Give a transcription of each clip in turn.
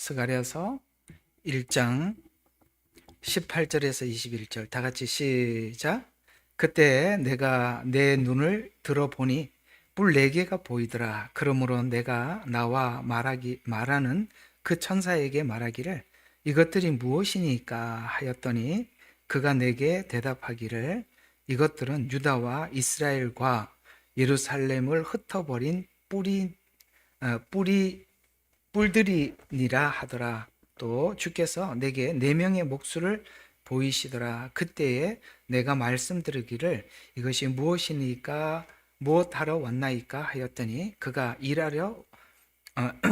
스가랴서 1장 18절에서 21절 다 같이 시작. 그때 내가 내 눈을 들어보니 뿔 4개가 보이더라. 그러므로 내가 나와 말하는 그 천사에게 말하기를 이것들이 무엇이니까 하였더니 그가 내게 대답하기를 이것들은 유다와 이스라엘과 예루살렘을 흩어버린 뿔들이니라 하더라. 또 주께서 내게 4명의 목수를 보이시더라. 그때에 내가 말씀드리기를 이것이 무엇이니까 무엇하러 왔나이까 하였더니 그가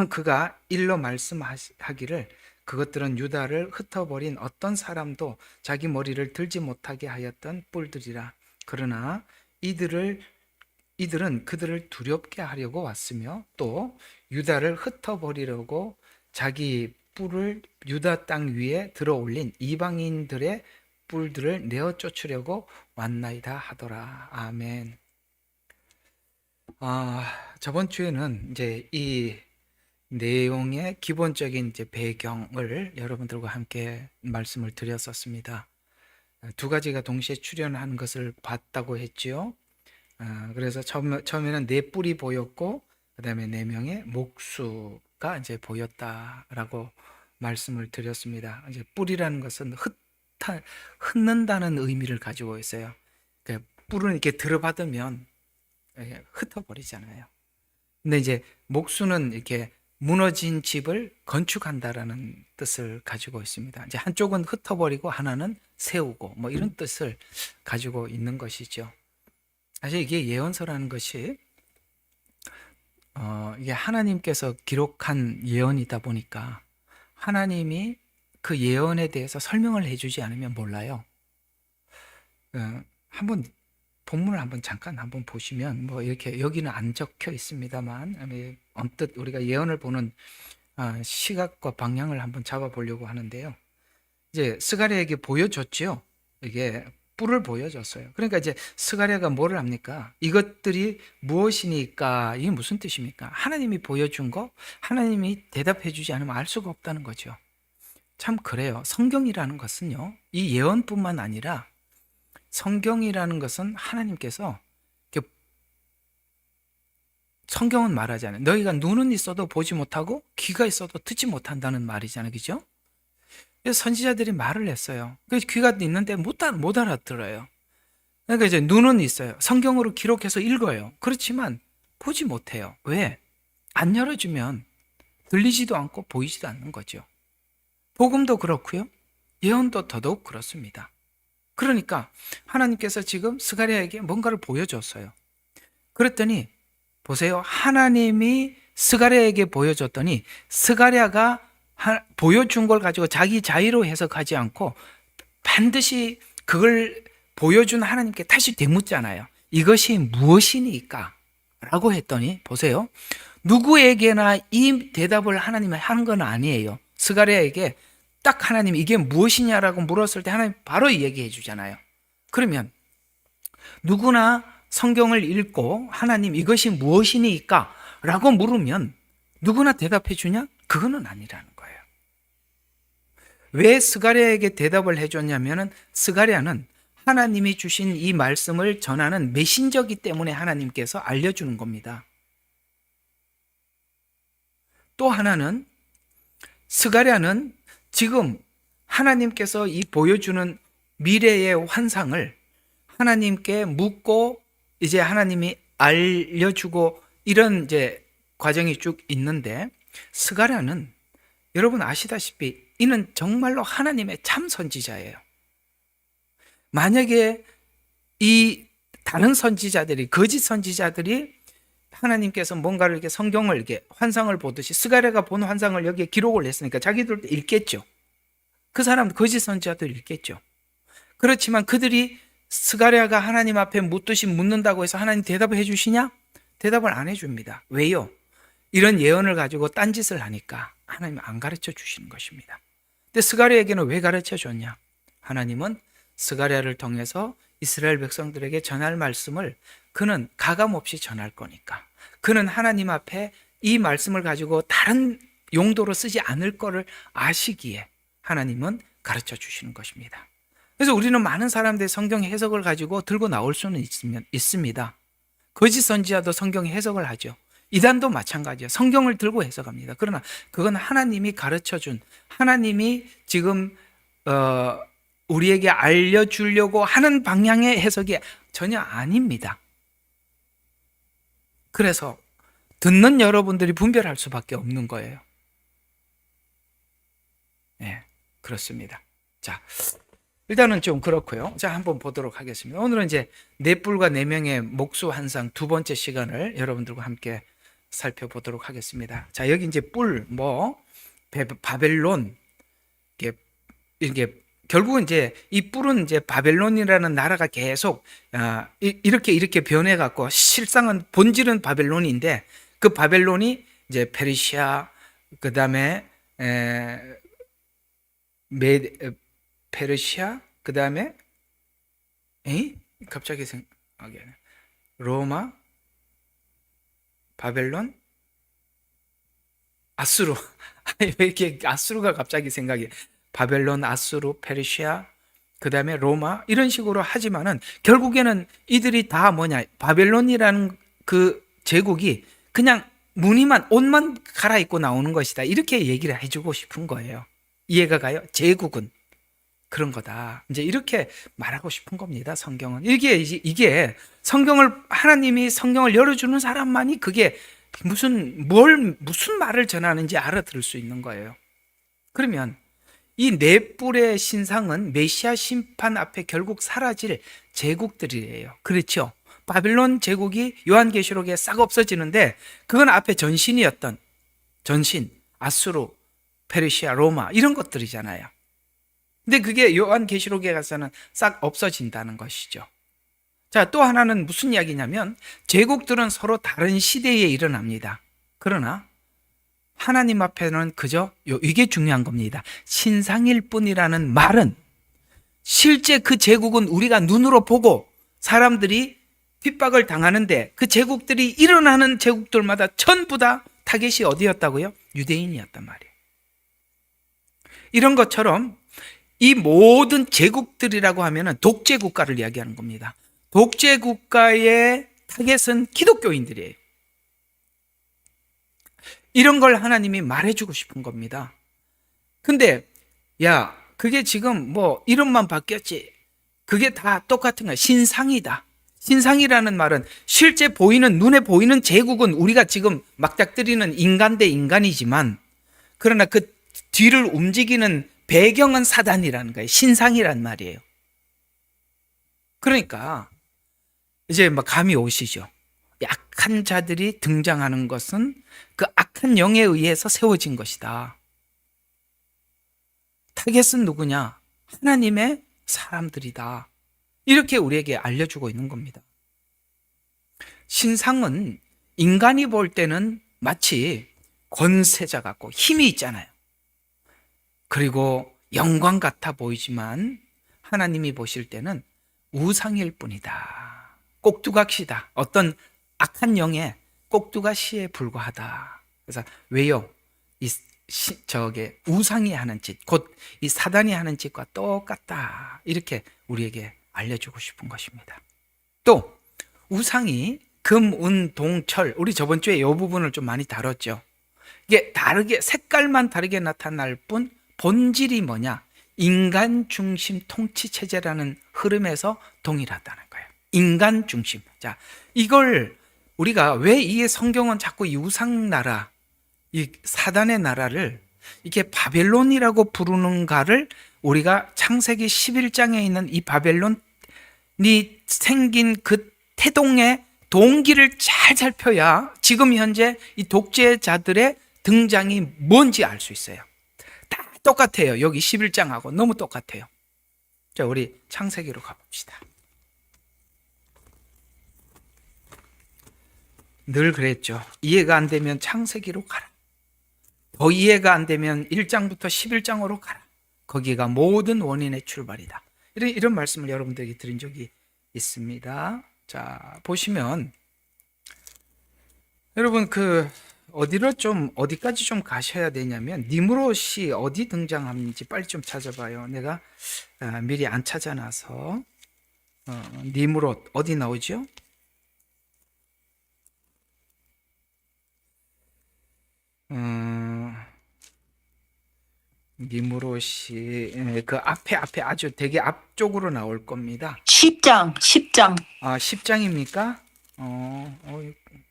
그가 일러 말씀하기를 그것들은 유다를 흩어버린 어떤 사람도 자기 머리를 들지 못하게 하였던 뿔들이라. 그러나 이들은 그들을 두렵게 하려고 왔으며 또 유다를 흩어버리려고 자기 뿔을 유다 땅 위에 들어올린 이방인들의 뿔들을 내어 쫓으려고 왔나이다 하더라. 아멘. 저번 주에는 이제 이 내용의 기본적인 이제 배경을 여러분들과 함께 말씀을 드렸었습니다. 2가지가 동시에 출현하는 것을 봤다고 했지요. 그래서 처음에는 4뿔이 보였고, 그 다음에 4명의 목수가 이제 보였다라고 말씀을 드렸습니다. 이제 뿔이라는 것은 흩는다는 의미를 가지고 있어요. 그러니까 뿔은 이렇게 들어받으면 흩어버리잖아요. 근데 이제 목수는 이렇게 무너진 집을 건축한다라는 뜻을 가지고 있습니다. 이제 한쪽은 흩어버리고 하나는 세우고 뭐 이런 뜻을 가지고 있는 것이죠. 사실 이게 예언서라는 것이 이게 하나님께서 기록한 예언이다 보니까 하나님이 그 예언에 대해서 설명을 해주지 않으면 몰라요. 한번 본문을 잠깐 보시면 뭐 이렇게 여기는 안 적혀 있습니다만 언뜻 우리가 예언을 보는 시각과 방향을 한번 잡아보려고 하는데요. 이제 스가랴에게 보여줬죠. 이게 뿔을 보여줬어요. 그러니까 이제 스가랴가 뭐를 합니까? 이것들이 무엇이니까 이게 무슨 뜻입니까? 하나님이 보여준 거 하나님이 대답해 주지 않으면 알 수가 없다는 거죠. 참 그래요. 성경이라는 것은요, 이 예언뿐만 아니라 성경이라는 것은 하나님께서 성경은 말하잖아요. 너희가 눈은 있어도 보지 못하고 귀가 있어도 듣지 못한다는 말이잖아요. 그죠? 그래서 선지자들이 말을 했어요. 그래서 귀가 있는데 못 알아들어요. 그러니까 이제 눈은 있어요. 성경으로 기록해서 읽어요. 그렇지만 보지 못해요. 왜? 안 열어주면 들리지도 않고 보이지도 않는 거죠. 복음도 그렇고요. 예언도 더더욱 그렇습니다. 그러니까 하나님께서 지금 스가랴에게 뭔가를 보여줬어요. 그랬더니 보세요. 하나님이 스가랴에게 보여줬더니 스가랴가 보여준 걸 가지고 자기 자의로 해석하지 않고 반드시 그걸 보여준 하나님께 다시 되묻잖아요. 이것이 무엇이니까? 라고 했더니 보세요. 누구에게나 이 대답을 하나님이 하는 건 아니에요. 스가랴에게 딱 하나님 이게 무엇이냐라고 물었을 때 하나님 바로 얘기해 주잖아요. 그러면 누구나 성경을 읽고 하나님 이것이 무엇이니까? 라고 물으면 누구나 대답해 주냐? 그거는 아니라는 거예요. 왜 스가랴에게 대답을 해줬냐면은 스가랴는 하나님이 주신 이 말씀을 전하는 메신저기 때문에 하나님께서 알려주는 겁니다. 또 하나는 스가랴는 지금 하나님께서 이 보여주는 미래의 환상을 하나님께 묻고 이제 하나님이 알려주고 이런 이제 과정이 쭉 있는데 스가랴는 여러분 아시다시피 이는 정말로 하나님의 참 선지자예요. 만약에 이 다른 선지자들이 거짓 선지자들이 하나님께서 뭔가를 이렇게 성경을 이렇게 환상을 보듯이 스가랴가 본 환상을 여기에 기록을 했으니까 자기들도 읽겠죠. 그 사람 거짓 선지자도 읽겠죠. 그렇지만 그들이 스가랴가 하나님 앞에 묻듯이 묻는다고 해서 하나님 대답을 해주시냐? 대답을 안 해줍니다. 왜요? 이런 예언을 가지고 딴짓을 하니까 하나님 안 가르쳐 주시는 것입니다. 근데 스가랴에게는 왜 가르쳐 줬냐? 하나님은 스가랴를 통해서 이스라엘 백성들에게 전할 말씀을 그는 가감없이 전할 거니까. 그는 하나님 앞에 이 말씀을 가지고 다른 용도로 쓰지 않을 거를 아시기에 하나님은 가르쳐 주시는 것입니다. 그래서 우리는 많은 사람들의 성경 해석을 가지고 들고 나올 수는 있습니다. 거짓 선지자도 성경 해석을 하죠. 이단도 마찬가지예요. 성경을 들고 해석합니다. 그러나 그건 하나님이 가르쳐준, 하나님이 지금 우리에게 알려주려고 하는 방향의 해석이 전혀 아닙니다. 그래서 듣는 여러분들이 분별할 수밖에 없는 거예요. 네, 그렇습니다. 자, 일단은 좀 그렇고요. 자, 한번 보도록 하겠습니다. 오늘은 이제 네 뿔과 네 명의 목수 환상 두 번째 시간을 여러분들과 함께 살펴보도록 하겠습니다. 자, 여기 이제 뿔, 바벨론, 이게 결국은 이제 이 뿔은 이제 바벨론이라는 나라가 계속 이렇게 변해갖고 실상은 본질은 바벨론인데 그 바벨론이 이제 페르시아, 그 다음에 페르시아, 그 다음에 갑자기 생각이 안 나요. 로마, 바벨론, 아수르. 왜 이렇게 아수르가 갑자기 생각이? 바벨론, 아수르, 페르시아, 그 다음에 로마 이런 식으로 하지만은 결국에는 이들이 다 뭐냐? 바벨론이라는 그 제국이 그냥 무늬만 옷만 갈아입고 나오는 것이다. 이렇게 얘기를 해주고 싶은 거예요. 이해가 가요? 제국은 그런 거다. 이제 이렇게 말하고 싶은 겁니다. 성경은 이게 하나님이 성경을 열어주는 사람만이 그게 무슨 말을 전하는지 알아들을 수 있는 거예요. 그러면 이 네 뿔의 신상은 메시아 심판 앞에 결국 사라질 제국들이에요. 그렇죠? 바빌론 제국이 요한계시록에 싹 없어지는데 그건 앞에 전신이었던 아수르, 페르시아, 로마 이런 것들이잖아요. 근데 그게 요한계시록에 가서는 싹 없어진다는 것이죠. 자, 또 하나는 무슨 이야기냐면 제국들은 서로 다른 시대에 일어납니다. 그러나 하나님 앞에는 그저 이게 중요한 겁니다. 신상일 뿐이라는 말은 실제 그 제국은 우리가 눈으로 보고 사람들이 핍박을 당하는데 그 제국들이 일어나는 제국들마다 전부 다 타겟이 어디였다고요? 유대인이었단 말이에요. 이런 것처럼 이 모든 제국들이라고 하면은 독재 국가를 이야기하는 겁니다. 독재 국가의 타겟은 기독교인들이에요. 이런 걸 하나님이 말해주고 싶은 겁니다. 근데 그게 지금 이름만 바뀌었지. 그게 다 똑같은 거야. 신상이다. 신상이라는 말은 실제 눈에 보이는 제국은 우리가 지금 막닥뜨리는 인간 대 인간이지만 그러나 그 뒤를 움직이는 배경은 사단이라는 거예요. 신상이란 말이에요. 그러니까 이제 감이 오시죠. 약한 자들이 등장하는 것은 그 악한 영에 의해서 세워진 것이다. 타겟은 누구냐? 하나님의 사람들이다. 이렇게 우리에게 알려주고 있는 겁니다. 신상은 인간이 볼 때는 마치 권세자 같고 힘이 있잖아요. 그리고 영광 같아 보이지만 하나님이 보실 때는 우상일 뿐이다. 꼭두각시다. 어떤 악한 영의 꼭두가시에 불과하다. 그래서 왜요? 저게 우상이 하는 짓, 곧 이 사단이 하는 짓과 똑같다. 이렇게 우리에게 알려주고 싶은 것입니다. 또 우상이 금, 은, 동, 철. 우리 저번 주에 이 부분을 좀 많이 다뤘죠. 이게 다르게 색깔만 다르게 나타날 뿐 본질이 뭐냐? 인간 중심 통치 체제라는 흐름에서 동일하다는 거예요. 인간 중심. 자, 이걸 우리가 왜 이 성경은 자꾸 이 우상 나라, 이 사단의 나라를 이게 바벨론이라고 부르는가를 우리가 창세기 11장에 있는 이 바벨론이 생긴 그 태동의 동기를 잘 살펴야 지금 현재 이 독재자들의 등장이 뭔지 알 수 있어요. 다 똑같아요. 여기 11장하고 너무 똑같아요. 자, 우리 창세기로 가봅시다. 늘 그랬죠. 이해가 안 되면 창세기로 가라. 더 이해가 안 되면 1장부터 11장으로 가라. 거기가 모든 원인의 출발이다. 이런 말씀을 여러분들에게 드린 적이 있습니다. 자, 보시면 여러분 어디까지 좀 가셔야 되냐면, 니므롯이 어디 등장하는지 빨리 좀 찾아봐요. 내가 미리 안 찾아놔서. 니므롯 어디 나오죠? 니므롯이 그 앞에 아주 되게 앞쪽으로 나올 겁니다. 10장. 아, 10장입니까?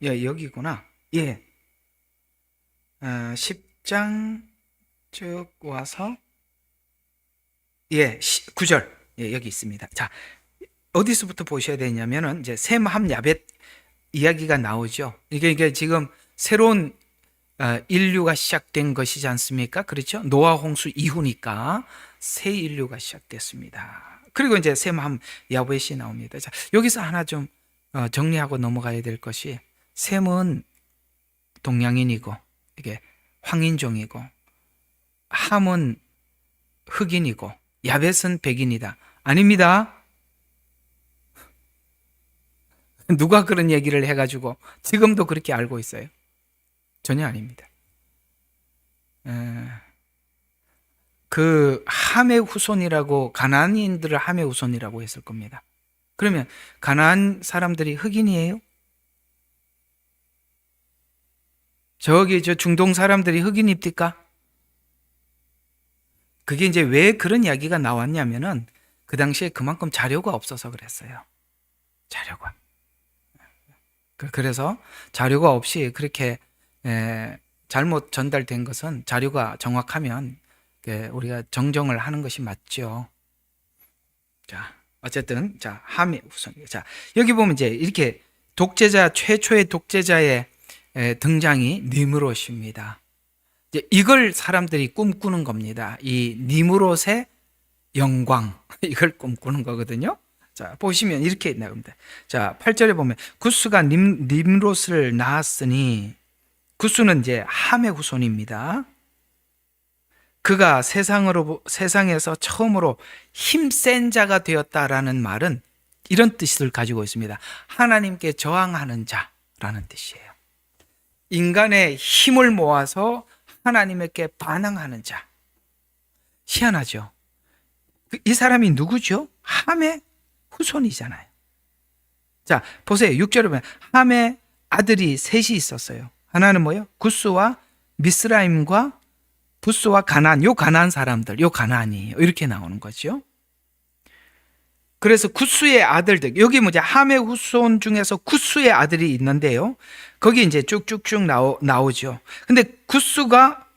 예, 여기구나. 예. 10장 쭉 와서, 예, 9절. 예, 여기 있습니다. 자, 어디서부터 보셔야 되냐면은, 이제 셈, 함, 야벳 이야기가 나오죠. 이게 지금 새로운 인류가 시작된 것이지 않습니까? 그렇죠? 노아 홍수 이후니까 새 인류가 시작됐습니다. 그리고 이제 셈, 함, 야벳이 나옵니다. 자, 여기서 하나 좀 정리하고 넘어가야 될 것이, 셈은 동양인이고 이게 황인종이고, 함은 흑인이고, 야벳은 백인이다. 아닙니다. 누가 그런 얘기를 해가지고 지금도 그렇게 알고 있어요? 전혀 아닙니다. 그 함의 후손이라고, 가나안인들을 함의 후손이라고 했을 겁니다. 그러면 가나안 사람들이 흑인이에요? 저기 저 중동 사람들이 흑인입니까? 그게 이제 왜 그런 이야기가 나왔냐면은, 그 당시에 그만큼 자료가 없어서 그랬어요. 자료가. 그래서 자료가 없이 그렇게 잘못 전달된 것은, 자료가 정확하면 우리가 정정을 하는 것이 맞죠. 자, 어쨌든, 자, 함의 후손. 자, 여기 보면 이제 이렇게 최초의 독재자의 등장이 니므롯입니다. 이제 이걸 사람들이 꿈꾸는 겁니다. 이 니므롯의 영광, 이걸 꿈꾸는 거거든요. 자, 보시면 이렇게 나옵니다. 자, 8절에 보면, 구스가 님롯을 낳았으니, 구스는 이제 함의 후손입니다. 그가 세상에서 처음으로 힘센 자가 되었다라는 말은 이런 뜻을 가지고 있습니다. 하나님께 저항하는 자라는 뜻이에요. 인간의 힘을 모아서 하나님께 반항하는 자. 희한하죠? 이 사람이 누구죠? 함의 후손이잖아요. 자, 보세요. 6절에 보면 함의 아들이 셋이 있었어요. 하나는 뭐예요? 구스와 미스라임과 부스와 가나안. 요 가나안 사람들, 요 가나안이에요. 이렇게 나오는 거죠. 그래서 구스의 아들들, 여기 뭐죠? 함의 후손 중에서 구스의 아들이 있는데요. 거기 이제 쭉쭉쭉 나오죠. 근데 구스가,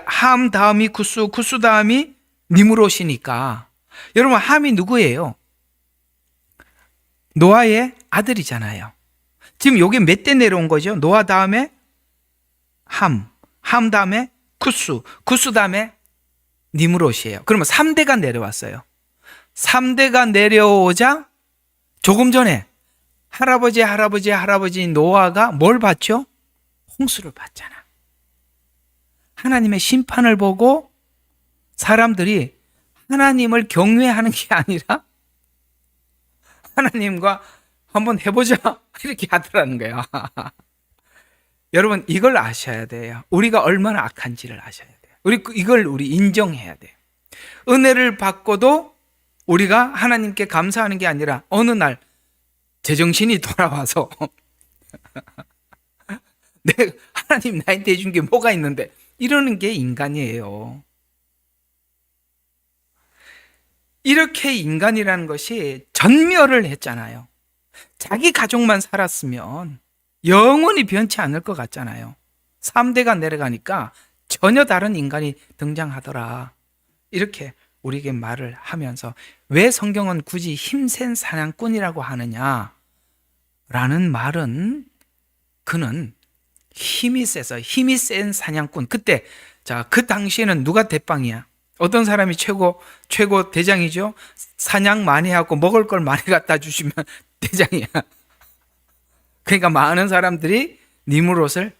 함 다음이 구스, 구스 다음이 니므롯이니까, 여러분, 함이 누구예요? 노아의 아들이잖아요. 지금 요게 몇 대 내려온 거죠? 노아 다음에 함 다음에 구스 다음에 니므롯이에요. 그러면 3대가 내려왔어요. 3대가 내려오자 조금 전에 할아버지 노아가 뭘 봤죠? 홍수를 봤잖아. 하나님의 심판을 보고 사람들이 하나님을 경외하는 게 아니라 하나님과 한번 해보자 이렇게 하더라는 거예요. 여러분, 이걸 아셔야 돼요. 우리가 얼마나 악한지를 아셔야 돼요. 이걸 우리 인정해야 돼요. 은혜를 받고도 우리가 하나님께 감사하는 게 아니라 어느 날 제정신이 돌아와서 하나님 나한테 해준 게 뭐가 있는데, 이러는 게 인간이에요. 이렇게 인간이라는 것이 전멸을 했잖아요. 자기 가족만 살았으면 영원히 변치 않을 것 같잖아요. 3대가 내려가니까 전혀 다른 인간이 등장하더라. 이렇게 우리에게 말을 하면서, 왜 성경은 굳이 힘센 사냥꾼이라고 하느냐? 라는 말은, 그는 힘이 센 사냥꾼. 그때, 자, 그 당시에는 누가 대빵이야? 어떤 사람이 최고 대장이죠? 사냥 많이 하고 먹을 걸 많이 갖다 주시면 대장이야. 그러니까 많은 사람들이 니므롯을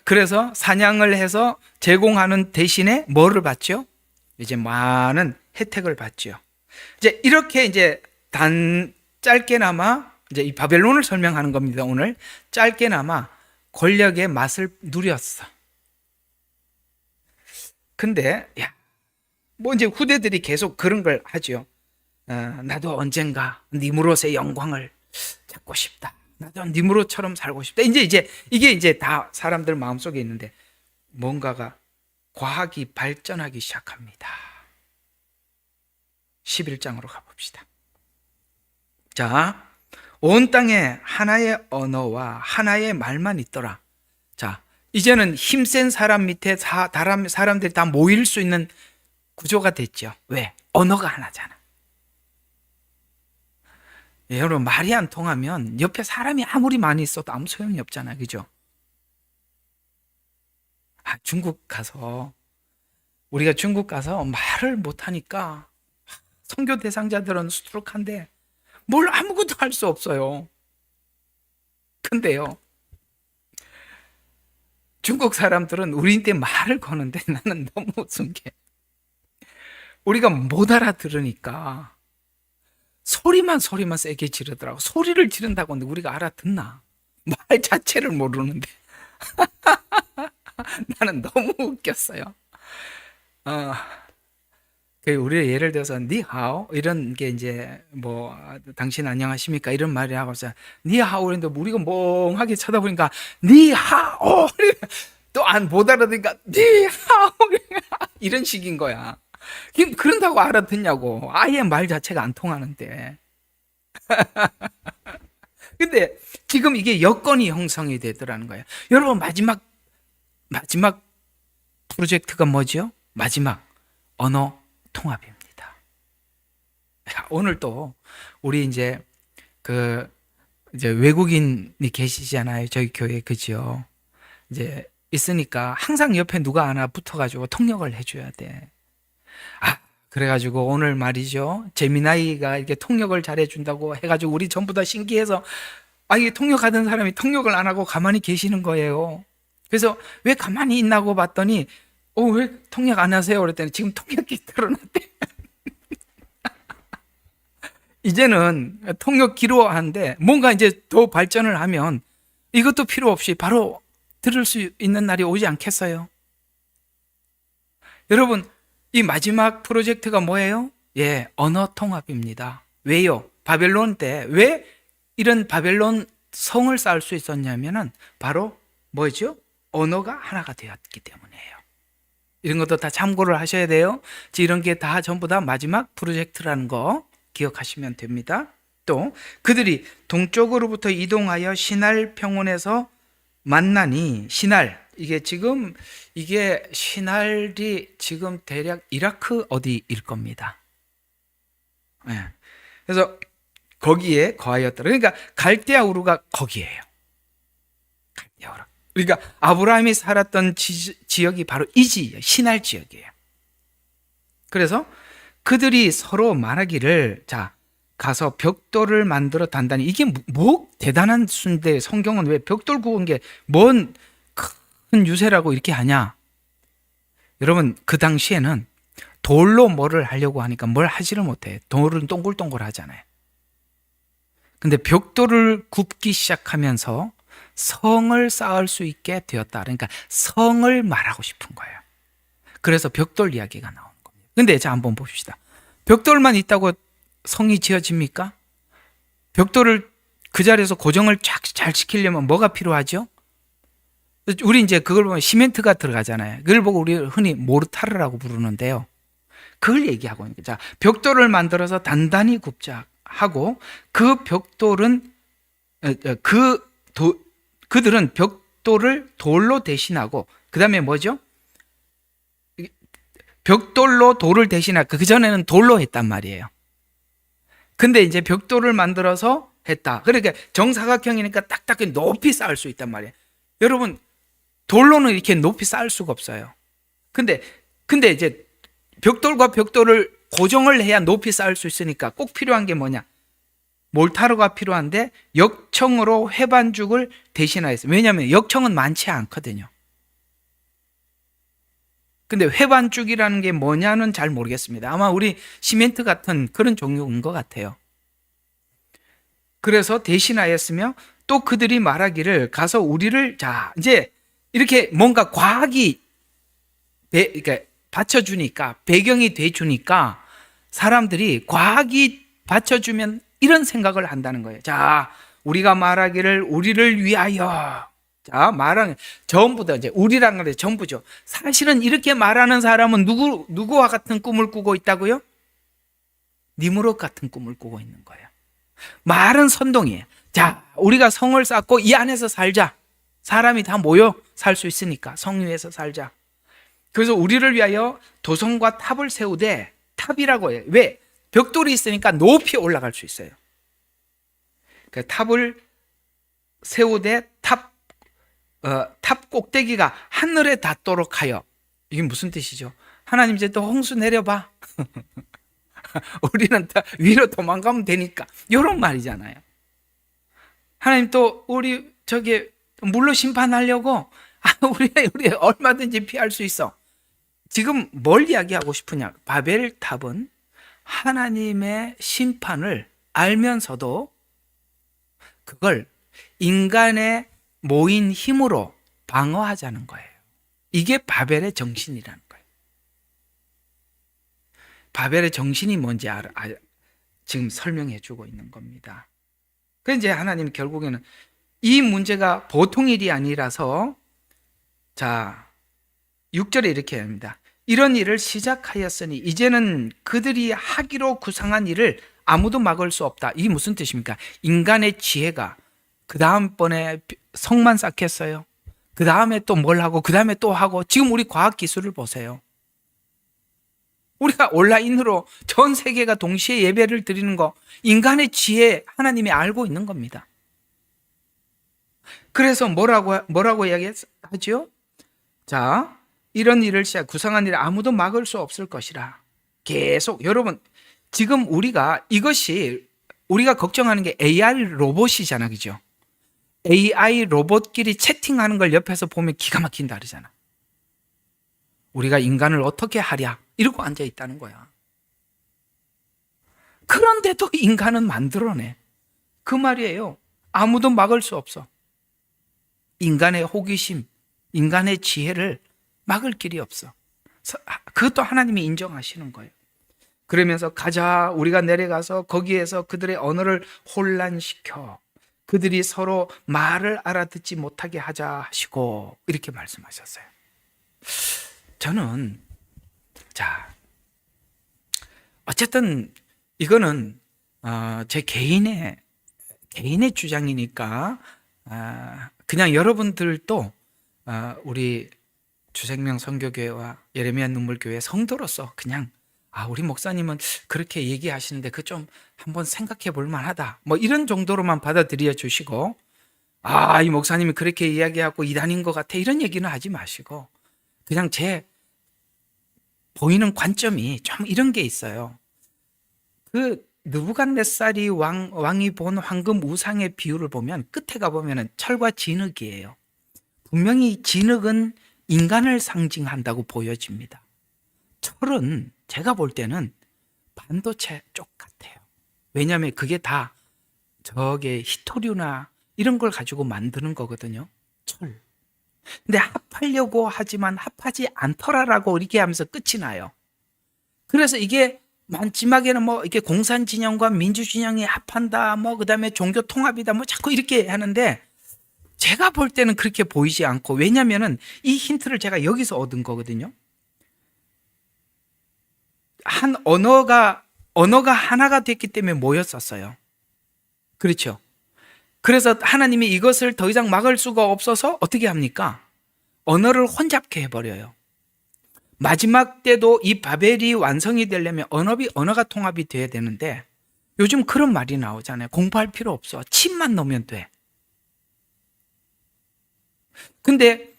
그래서 사냥을 해서 제공하는 대신에 뭐를 받죠? 이제 많은 혜택을 받죠. 이제 이렇게 이제 짧게나마 이제 이 바벨론을 설명하는 겁니다. 오늘 짧게나마 권력의 맛을 누렸어. 근데 뭐 이제 후대들이 계속 그런 걸 하죠. 나도 언젠가 니무롯의 영광을 찾고 싶다. 나도 니무롯처럼 살고 싶다. 이제 이게 이제 다 사람들 마음속에 있는데 뭔가가 과학이 발전하기 시작합니다. 11장으로 가봅시다. 자, 온 땅에 하나의 언어와 하나의 말만 있더라. 자, 이제는 힘센 사람 밑에 사람들이 다 모일 수 있는 구조가 됐죠. 왜? 언어가 하나잖아. 여러분, 말이 안 통하면 옆에 사람이 아무리 많이 있어도 아무 소용이 없잖아. 그죠? 우리가 중국 가서 말을 못하니까 선교 대상자들은 수두룩한데 뭘 아무것도 할 수 없어요. 근데요, 중국 사람들은 우리한테 말을 거는데 나는 너무 웃은 게 우리가 못 알아들으니까 소리만 세게 지르더라고. 소리를 지른다고 하는데 우리가 알아듣나? 말 자체를 모르는데 나는 너무 웃겼어요. 우리 예를 들어서 니하오 이런 게 이제 뭐 당신 안녕하십니까 이런 말이 하고서 니하오 그런데 우리가 멍하게 쳐다보니까 니하오 또 못 알아듣니까 니하오 이런 식인 거야. 그런다고 알아듣냐고. 아예 말 자체가 안 통하는데. 근데 지금 이게 여건이 형성이 되더라는 거예요. 여러분, 마지막 프로젝트가 뭐죠? 마지막 언어 통합입니다. 오늘 또 우리 이제 외국인이 계시잖아요. 저희 교회. 그죠? 이제 있으니까 항상 옆에 누가 하나 붙어가지고 통역을 해줘야 돼. 그래가지고 오늘 말이죠. 재미나이가 이렇게 통역을 잘해준다고 해가지고 우리 전부 다 신기해서 이게 통역하던 사람이 통역을 안 하고 가만히 계시는 거예요. 그래서 왜 가만히 있나고 봤더니 왜 통역 안 하세요? 그랬더니 지금 통역기 틀어놨대. 이제는 통역기로 하는데 뭔가 이제 더 발전을 하면 이것도 필요 없이 바로 들을 수 있는 날이 오지 않겠어요? 여러분, 이 마지막 프로젝트가 뭐예요? 언어 통합입니다. 왜요? 바벨론 때 왜 이런 바벨론 성을 쌓을 수 있었냐면은 바로 뭐죠? 언어가 하나가 되었기 때문이에요. 이런 것도 다 참고를 하셔야 돼요. 이런 게 다 전부 다 마지막 프로젝트라는 거 기억하시면 됩니다. 또 그들이 동쪽으로부터 이동하여 시날 평원에서 만나니 이게 시날이 지금 대략 이라크 어디일 겁니다. 그래서 거기에 거하였더라. 그러니까 갈대아 우르가 거기예요. 갈대아 우르. 그러니까 아브라함이 살았던 지역이 바로 이 시날 지역이에요. 그래서 그들이 서로 말하기를 가서 벽돌을 만들어 단단히. 이게 뭐 대단한 수인데 성경은 왜 벽돌 구운 게 뭔 큰 유세라고 이렇게 하냐? 여러분, 그 당시에는 돌로 뭐를 하려고 하니까 뭘 하지를 못해. 돌은 동글동글 하잖아요. 근데 벽돌을 굽기 시작하면서 성을 쌓을 수 있게 되었다. 그러니까 성을 말하고 싶은 거예요. 그래서 벽돌 이야기가 나오는 겁니다. 근데 한번 봅시다. 벽돌만 있다고 성이 지어집니까? 벽돌을 그 자리에서 고정을 잘 시키려면 뭐가 필요하죠? 우리 이제 그걸 보면 시멘트가 들어가잖아요. 그걸 보고 우리 흔히 모르타르라고 부르는데요. 그걸 얘기하고 있는 거죠. 벽돌을 만들어서 단단히 굽자 하고 그 벽돌은 그들은 벽돌을 돌로 대신하고 그 다음에 뭐죠? 벽돌로 돌을 대신하고 그 전에는 돌로 했단 말이에요. 근데 이제 벽돌을 만들어서 했다. 그러니까 정사각형이니까 딱딱히 높이 쌓을 수 있단 말이에요. 여러분, 돌로는 이렇게 높이 쌓을 수가 없어요. 근데 이제 벽돌과 벽돌을 고정을 해야 높이 쌓을 수 있으니까 꼭 필요한 게 뭐냐? 몰타르가 필요한데 역청으로 회반죽을 대신하였어요. 왜냐하면 역청은 많지 않거든요. 근데 회반죽이라는 게 뭐냐는 잘 모르겠습니다. 아마 우리 시멘트 같은 그런 종류인 것 같아요. 그래서 대신하였으며 또 그들이 말하기를 가서 우리를 자 이제 이렇게 뭔가 과학이 그러니까 받쳐주니까 배경이 돼주니까 사람들이 과학이 받쳐주면 이런 생각을 한다는 거예요. 자, 우리가 말하기를 우리를 위하여. 자, 말하는 전부 다 이제 우리란 건 전부죠. 사실은 이렇게 말하는 사람은 누구와 같은 꿈을 꾸고 있다고요? 니무롯 같은 꿈을 꾸고 있는 거예요. 말은 선동이에요. 자, 우리가 성을 쌓고 이 안에서 살자. 사람이 다 모여 살 수 있으니까 성 위에서 살자. 그래서 우리를 위하여 도성과 탑을 세우되 탑이라고 해요. 왜? 벽돌이 있으니까 높이 올라갈 수 있어요. 그 탑을 세우되 탑 꼭대기가 하늘에 닿도록 하여. 이게 무슨 뜻이죠? 하나님 이제 또 홍수 내려봐. 우리는 다 위로 도망가면 되니까. 이런 말이잖아요. 하나님 또 우리 물로 심판하려고 우리 얼마든지 피할 수 있어. 지금 뭘 이야기하고 싶으냐? 바벨탑은 하나님의 심판을 알면서도 그걸 인간의 모인 힘으로 방어하자는 거예요. 이게 바벨의 정신이라는 거예요. 바벨의 정신이 뭔지 지금 설명해 주고 있는 겁니다. 그래서 이제 하나님 결국에는 이 문제가 보통 일이 아니라서 자 6절에 이렇게 합니다. 이런 일을 시작하였으니 이제는 그들이 하기로 구상한 일을 아무도 막을 수 없다. 이게 무슨 뜻입니까? 인간의 지혜가 그 다음번에 성만 쌓겠어요. 그 다음에 또 뭘 하고 그 다음에 또 하고. 지금 우리 과학기술을 보세요. 우리가 온라인으로 전 세계가 동시에 예배를 드리는 거 인간의 지혜 하나님이 알고 있는 겁니다. 그래서 뭐라고 이야기하죠? 자, 이런 일을 구상한 일을 아무도 막을 수 없을 것이라. 계속 여러분 지금 이것이 우리가 걱정하는 게 AI 로봇이잖아, 그죠? AI 로봇끼리 채팅하는 걸 옆에서 보면 기가 막힌다 그러잖아. 우리가 인간을 어떻게 하랴 이러고 앉아 있다는 거야. 그런데도 인간은 만들어내. 그 말이에요. 아무도 막을 수 없어. 인간의 호기심, 인간의 지혜를 막을 길이 없어. 그것도 하나님이 인정하시는 거예요. 그러면서 가자, 우리가 내려가서 거기에서 그들의 언어를 혼란시켜 그들이 서로 말을 알아듣지 못하게 하자 하시고 이렇게 말씀하셨어요. 저는 어쨌든 이거는 제 개인의 주장이니까 그냥 여러분들도 우리 주생명 선교교회와 예레미야 눈물교회 성도로서 그냥 우리 목사님은 그렇게 얘기하시는데 그 좀 한번 생각해 볼 만하다 뭐 이런 정도로만 받아들여 주시고 이 목사님이 그렇게 이야기하고 이단인 것 같아 이런 얘기는 하지 마시고 그냥 제 보이는 관점이 좀 이런 게 있어요. 그 느부갓네살이 왕이 본 황금 우상의 비유를 보면 끝에 가보면 철과 진흙이에요. 분명히 진흙은 인간을 상징한다고 보여집니다. 철은 제가 볼 때는 반도체 쪽 같아요. 왜냐하면 그게 다 저게 히토류나 이런 걸 가지고 만드는 거거든요. 철. 근데 합하려고 하지만 합하지 않더라라고 이렇게 하면서 끝이 나요. 그래서 이게 마지막에는 이게 공산진영과 민주진영이 합한다, 그 다음에 종교 통합이다, 자꾸 이렇게 하는데 제가 볼 때는 그렇게 보이지 않고 왜냐면은 이 힌트를 제가 여기서 얻은 거거든요. 한 언어가 하나가 됐기 때문에 모였었어요. 그렇죠. 그래서 하나님이 이것을 더 이상 막을 수가 없어서 어떻게 합니까? 언어를 혼잡게 해버려요. 마지막 때도 이 바벨이 완성이 되려면 언어가 통합이 돼야 되는데 요즘 그런 말이 나오잖아요. 공부할 필요 없어. 칩만 넣으면 돼. 근데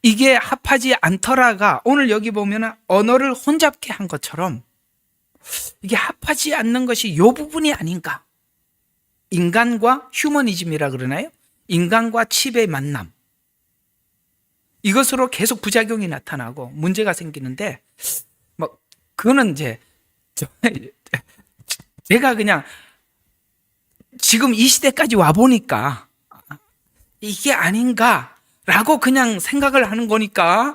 이게 합하지 않더라가 오늘 여기 보면 언어를 혼잡게 한 것처럼 이게 합하지 않는 것이 이 부분이 아닌가. 인간과 휴머니즘이라 그러나요? 인간과 칩의 만남. 이것으로 계속 부작용이 나타나고 문제가 생기는데 그거는 이제 제가 그냥 지금 이 시대까지 와보니까 이게 아닌가라고 그냥 생각을 하는 거니까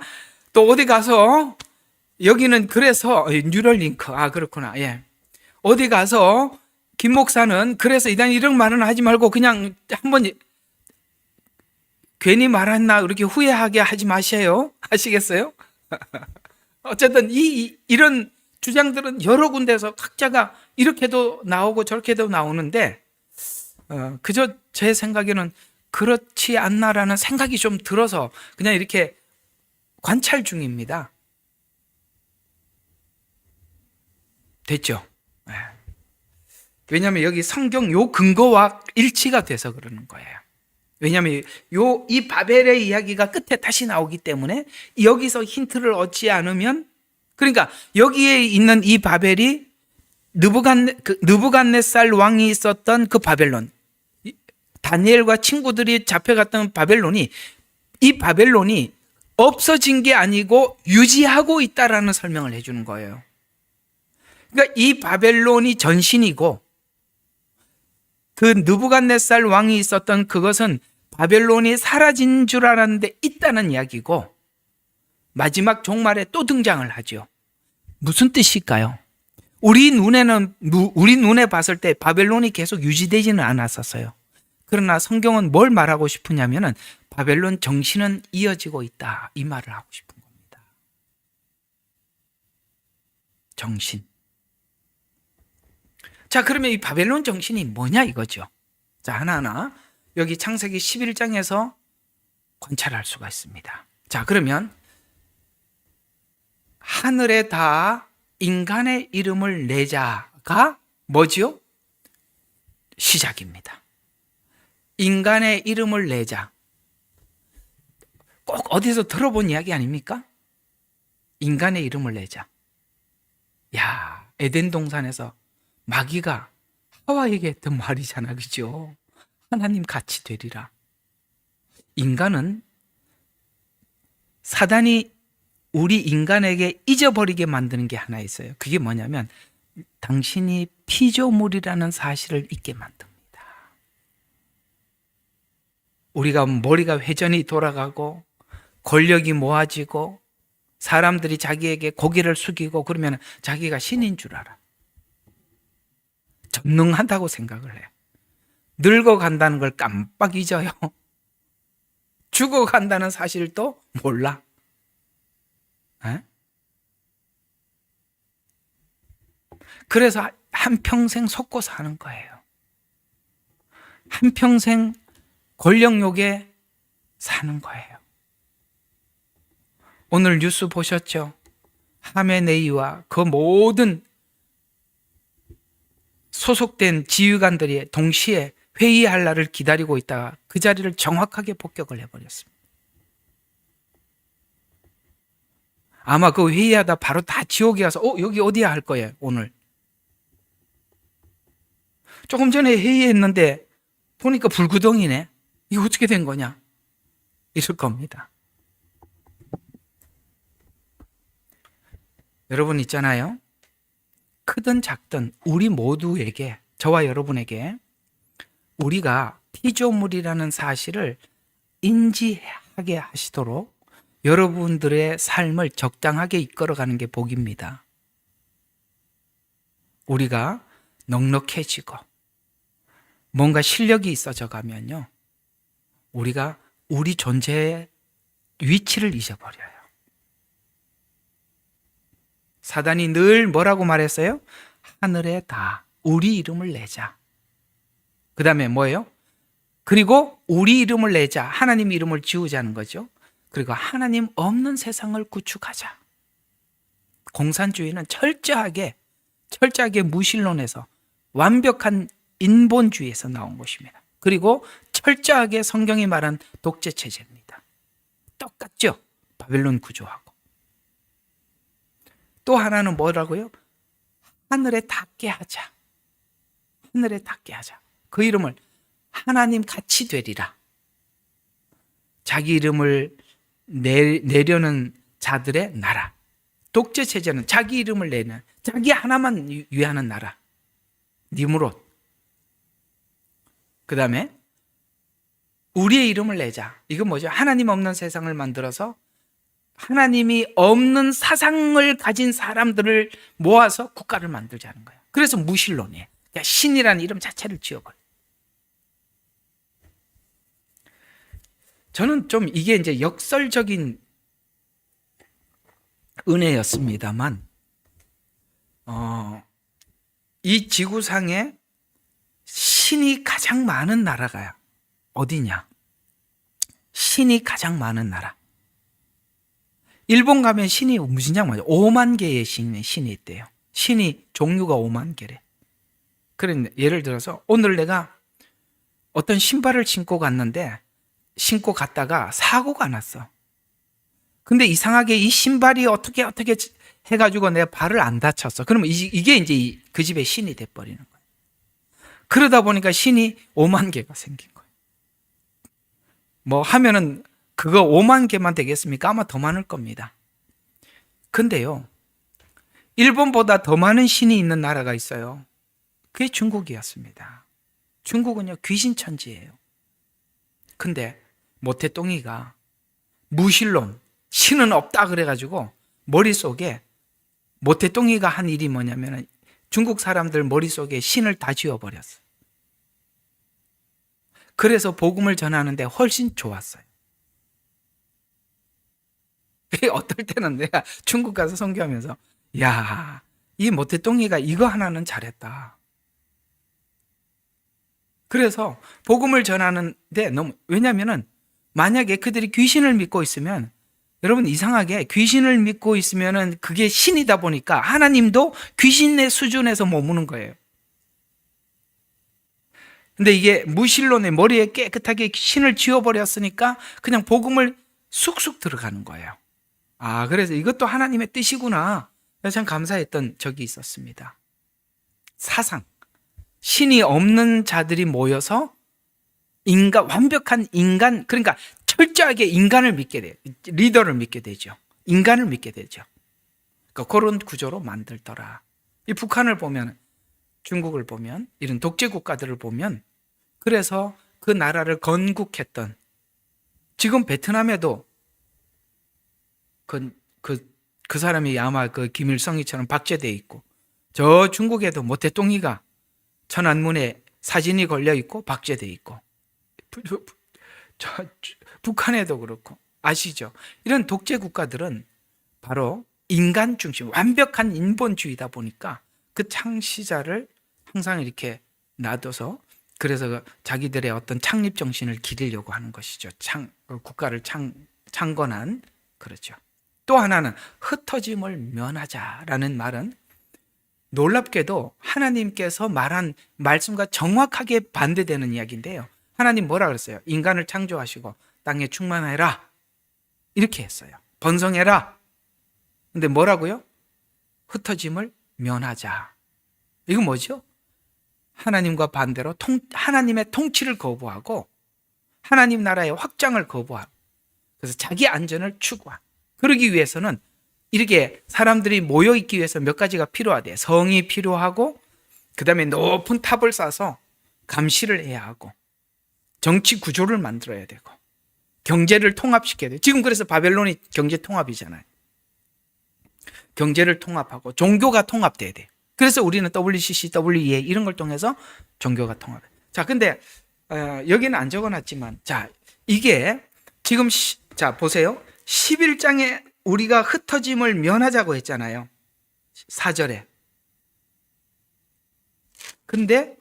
또 어디 가서 여기는 그래서 뉴럴링크 그렇구나. 예. 어디 가서 김 목사는 그래서 이런 말은 하지 말고 그냥 한번 괜히 말했나 그렇게 후회하게 하지 마세요. 아시겠어요? 어쨌든 이런 주장들은 여러 군데에서 각자가 이렇게도 나오고 저렇게도 나오는데 그저 제 생각에는 그렇지 않나라는 생각이 좀 들어서 그냥 이렇게 관찰 중입니다. 됐죠? 네. 왜냐하면 여기 성경 요 근거와 일치가 돼서 그러는 거예요. 왜냐하면 이 바벨의 이야기가 끝에 다시 나오기 때문에 여기서 힌트를 얻지 않으면, 그러니까 여기에 있는 이 바벨이 느부갓네살 왕이 있었던 그 바벨론, 다니엘과 친구들이 잡혀갔던 바벨론이, 이 바벨론이 없어진 게 아니고 유지하고 있다라는 설명을 해주는 거예요. 그러니까 이 바벨론이 전신이고 그 느부갓네살 왕이 있었던 그것은 바벨론이 사라진 줄 알았는데 있다는 이야기고, 마지막 종말에 또 등장을 하죠. 무슨 뜻일까요? 우리 눈에 봤을 때 바벨론이 계속 유지되지는 않았었어요. 그러나 성경은 뭘 말하고 싶으냐면은 바벨론 정신은 이어지고 있다, 이 말을 하고 싶은 겁니다. 정신. 자, 그러면 이 바벨론 정신이 뭐냐 이거죠. 자, 하나하나 여기 창세기 11장에서 관찰할 수가 있습니다. 자, 그러면 하늘에 다 인간의 이름을 내자가 뭐지요? 시작입니다. 인간의 이름을 내자. 꼭 어디서 들어본 이야기 아닙니까? 인간의 이름을 내자. 야, 에덴 동산에서 마귀가 하와에게 했던 말이잖아, 그죠? 하나님 같이 되리라. 인간은 사단이 우리 인간에게 잊어버리게 만드는 게 하나 있어요. 그게 뭐냐면 당신이 피조물이라는 사실을 잊게 만듭니다. 우리가 머리가 회전이 돌아가고 권력이 모아지고 사람들이 자기에게 고개를 숙이고 그러면 자기가 신인 줄 알아. 전능하다고 생각을 해. 늙어간다는 걸 깜빡 잊어요. 죽어간다는 사실도 몰라. 에? 그래서 한평생 속고 사는 거예요. 한평생 권력욕에 사는 거예요. 오늘 뉴스 보셨죠? 하메네이와 그 모든 소속된 지휘관들이 동시에 회의할 날을 기다리고 있다가 그 자리를 정확하게 폭격을 해버렸습니다. 아마 그 회의하다 바로 다 지옥에 가서 여기 어디야 할 거예요, 오늘. 조금 전에 회의했는데 보니까 불구덩이네. 이거 어떻게 된 거냐? 이럴 겁니다. 여러분 있잖아요. 크든 작든 우리 모두에게, 저와 여러분에게 우리가 피조물이라는 사실을 인지하게 하시도록 여러분들의 삶을 적당하게 이끌어가는 게 복입니다. 우리가 넉넉해지고 뭔가 실력이 있어져 가면요, 우리가 우리 존재의 위치를 잊어버려요. 사단이 늘 뭐라고 말했어요? 하늘에 다 우리 이름을 내자. 그 다음에 뭐예요? 그리고 우리 이름을 내자. 하나님 이름을 지우자는 거죠. 그리고 하나님 없는 세상을 구축하자. 공산주의는 철저하게 무신론에서 완벽한 인본주의에서 나온 것입니다. 그리고 철저하게 성경이 말한 독재 체제입니다. 똑같죠? 바벨론 구조하고. 또 하나는 뭐라고요? 하늘에 닿게 하자. 하늘에 닿게 하자. 그 이름을 하나님 같이 되리라. 자기 이름을 내려는 자들의 나라. 독재 체제는 자기 이름을 내는, 자기 하나만 위하는 나라. 니무롯. 그 다음에 우리의 이름을 내자. 이건 뭐죠? 하나님 없는 세상을 만들어서 하나님이 없는 사상을 가진 사람들을 모아서 국가를 만들자는 거예요. 그래서 무신론이에요. 그러니까 신이라는 이름 자체를 지어버려요. 저는 좀 이게 이제 역설적인 은혜였습니다만, 이 지구상에 신이 가장 많은 나라가 어디냐? 신이 가장 많은 나라. 일본 가면 신이 무슨 양 많아요? 5만 개의 신이 있대요. 신이 종류가 5만 개래. 그런데 예를 들어서 오늘 내가 어떤 신발을 신고 갔다가 사고가 났어. 근데 이상하게 이 신발이 어떻게 해가지고 내 발을 안 다쳤어. 그러면 이게 이제 그 집의 신이 돼버리는 거예요. 그러다 보니까 신이 5만 개가 생긴 거예요. 뭐 하면은 그거 5만 개만 되겠습니까? 아마 더 많을 겁니다. 근데요, 일본보다 더 많은 신이 있는 나라가 있어요. 그게 중국이었습니다. 중국은요, 귀신천지예요. 근데 모태똥이가 무신론, 신은 없다 그래가지고 머릿속에 모태똥이가 한 일이 뭐냐면 중국 사람들 머릿속에 신을 다 지워버렸어요. 그래서 복음을 전하는데 훨씬 좋았어요. 어떨 때는 내가 중국 가서 선교하면서 야, 이 모태똥이가 이거 하나는 잘했다. 그래서 복음을 전하는데 왜냐면은 만약에 그들이 귀신을 믿고 있으면, 여러분 이상하게 귀신을 믿고 있으면은 그게 신이다 보니까 하나님도 귀신의 수준에서 머무는 거예요. 근데 이게 무신론의 머리에 깨끗하게 신을 지워버렸으니까 그냥 복음을 쑥쑥 들어가는 거예요. 그래서 이것도 하나님의 뜻이구나. 참 감사했던 적이 있었습니다. 사상. 신이 없는 자들이 모여서 완벽한 인간, 그러니까 철저하게 인간을 믿게 돼요. 리더를 믿게 되죠. 인간을 믿게 되죠. 그러니까 그런 구조로 만들더라. 이 북한을 보면, 중국을 보면, 이런 독재 국가들을 보면, 그래서 그 나라를 건국했던, 지금 베트남에도 그 사람이 아마 그 김일성이처럼 박제돼 있고, 저 중국에도 모태똥이가 천안문에 사진이 걸려 있고 박제돼 있고, 북한에도 그렇고, 아시죠? 이런 독재 국가들은 바로 인간 중심, 완벽한 인본주의다 보니까 그 창시자를 항상 이렇게 놔둬서, 그래서 자기들의 어떤 창립 정신을 기리려고 하는 것이죠. 국가를 창건한, 그렇죠. 또 하나는 흩어짐을 면하자라는 말은 놀랍게도 하나님께서 말한 말씀과 정확하게 반대되는 이야기인데요. 하나님 뭐라 그랬어요? 인간을 창조하시고 땅에 충만해라, 이렇게 했어요. 번성해라. 근데 뭐라고요? 흩어짐을 면하자. 이건 뭐죠? 하나님과 반대로 하나님의 통치를 거부하고 하나님 나라의 확장을 거부하고, 그래서 자기 안전을 추구하고, 그러기 위해서는 이렇게 사람들이 모여있기 위해서 몇 가지가 필요하대요. 성이 필요하고, 그 다음에 높은 탑을 쌓아서 감시를 해야 하고, 정치 구조를 만들어야 되고, 경제를 통합시켜야 돼요. 지금 그래서 바벨론이 경제 통합이잖아요. 경제를 통합하고 종교가 통합돼야 돼요. 그래서 우리는 WCC, WEA 이런 걸 통해서 종교가 통합해. 자, 근데 여기는 안 적어놨지만, 자, 이게 지금 자 보세요. 11장에 우리가 흩어짐을 면하자고 했잖아요. 4절에. 근데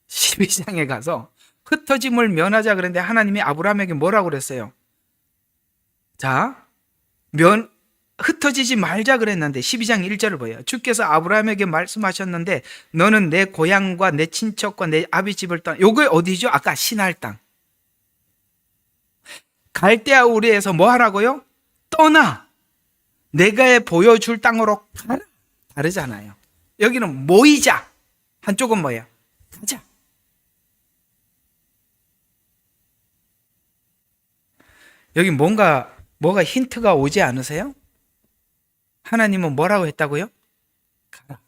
12장에 가서 흩어짐을 면하자 그랬는데 하나님이 아브라함에게 뭐라고 그랬어요? 자, 흩어지지 말자 그랬는데 12장 1절을 보여요. 주께서 아브라함에게 말씀하셨는데 너는 내 고향과 내 친척과 내 아비 집을 떠나. 요게 어디죠? 아까 시날 땅. 갈대아 우리에서 뭐 하라고요? 떠나. 내가 보여줄 땅으로 가라. 다르잖아요. 여기는 모이자. 한쪽은 뭐예요? 가자. 여기 뭐가 힌트가 오지 않으세요? 하나님은 뭐라고 했다고요? 가라.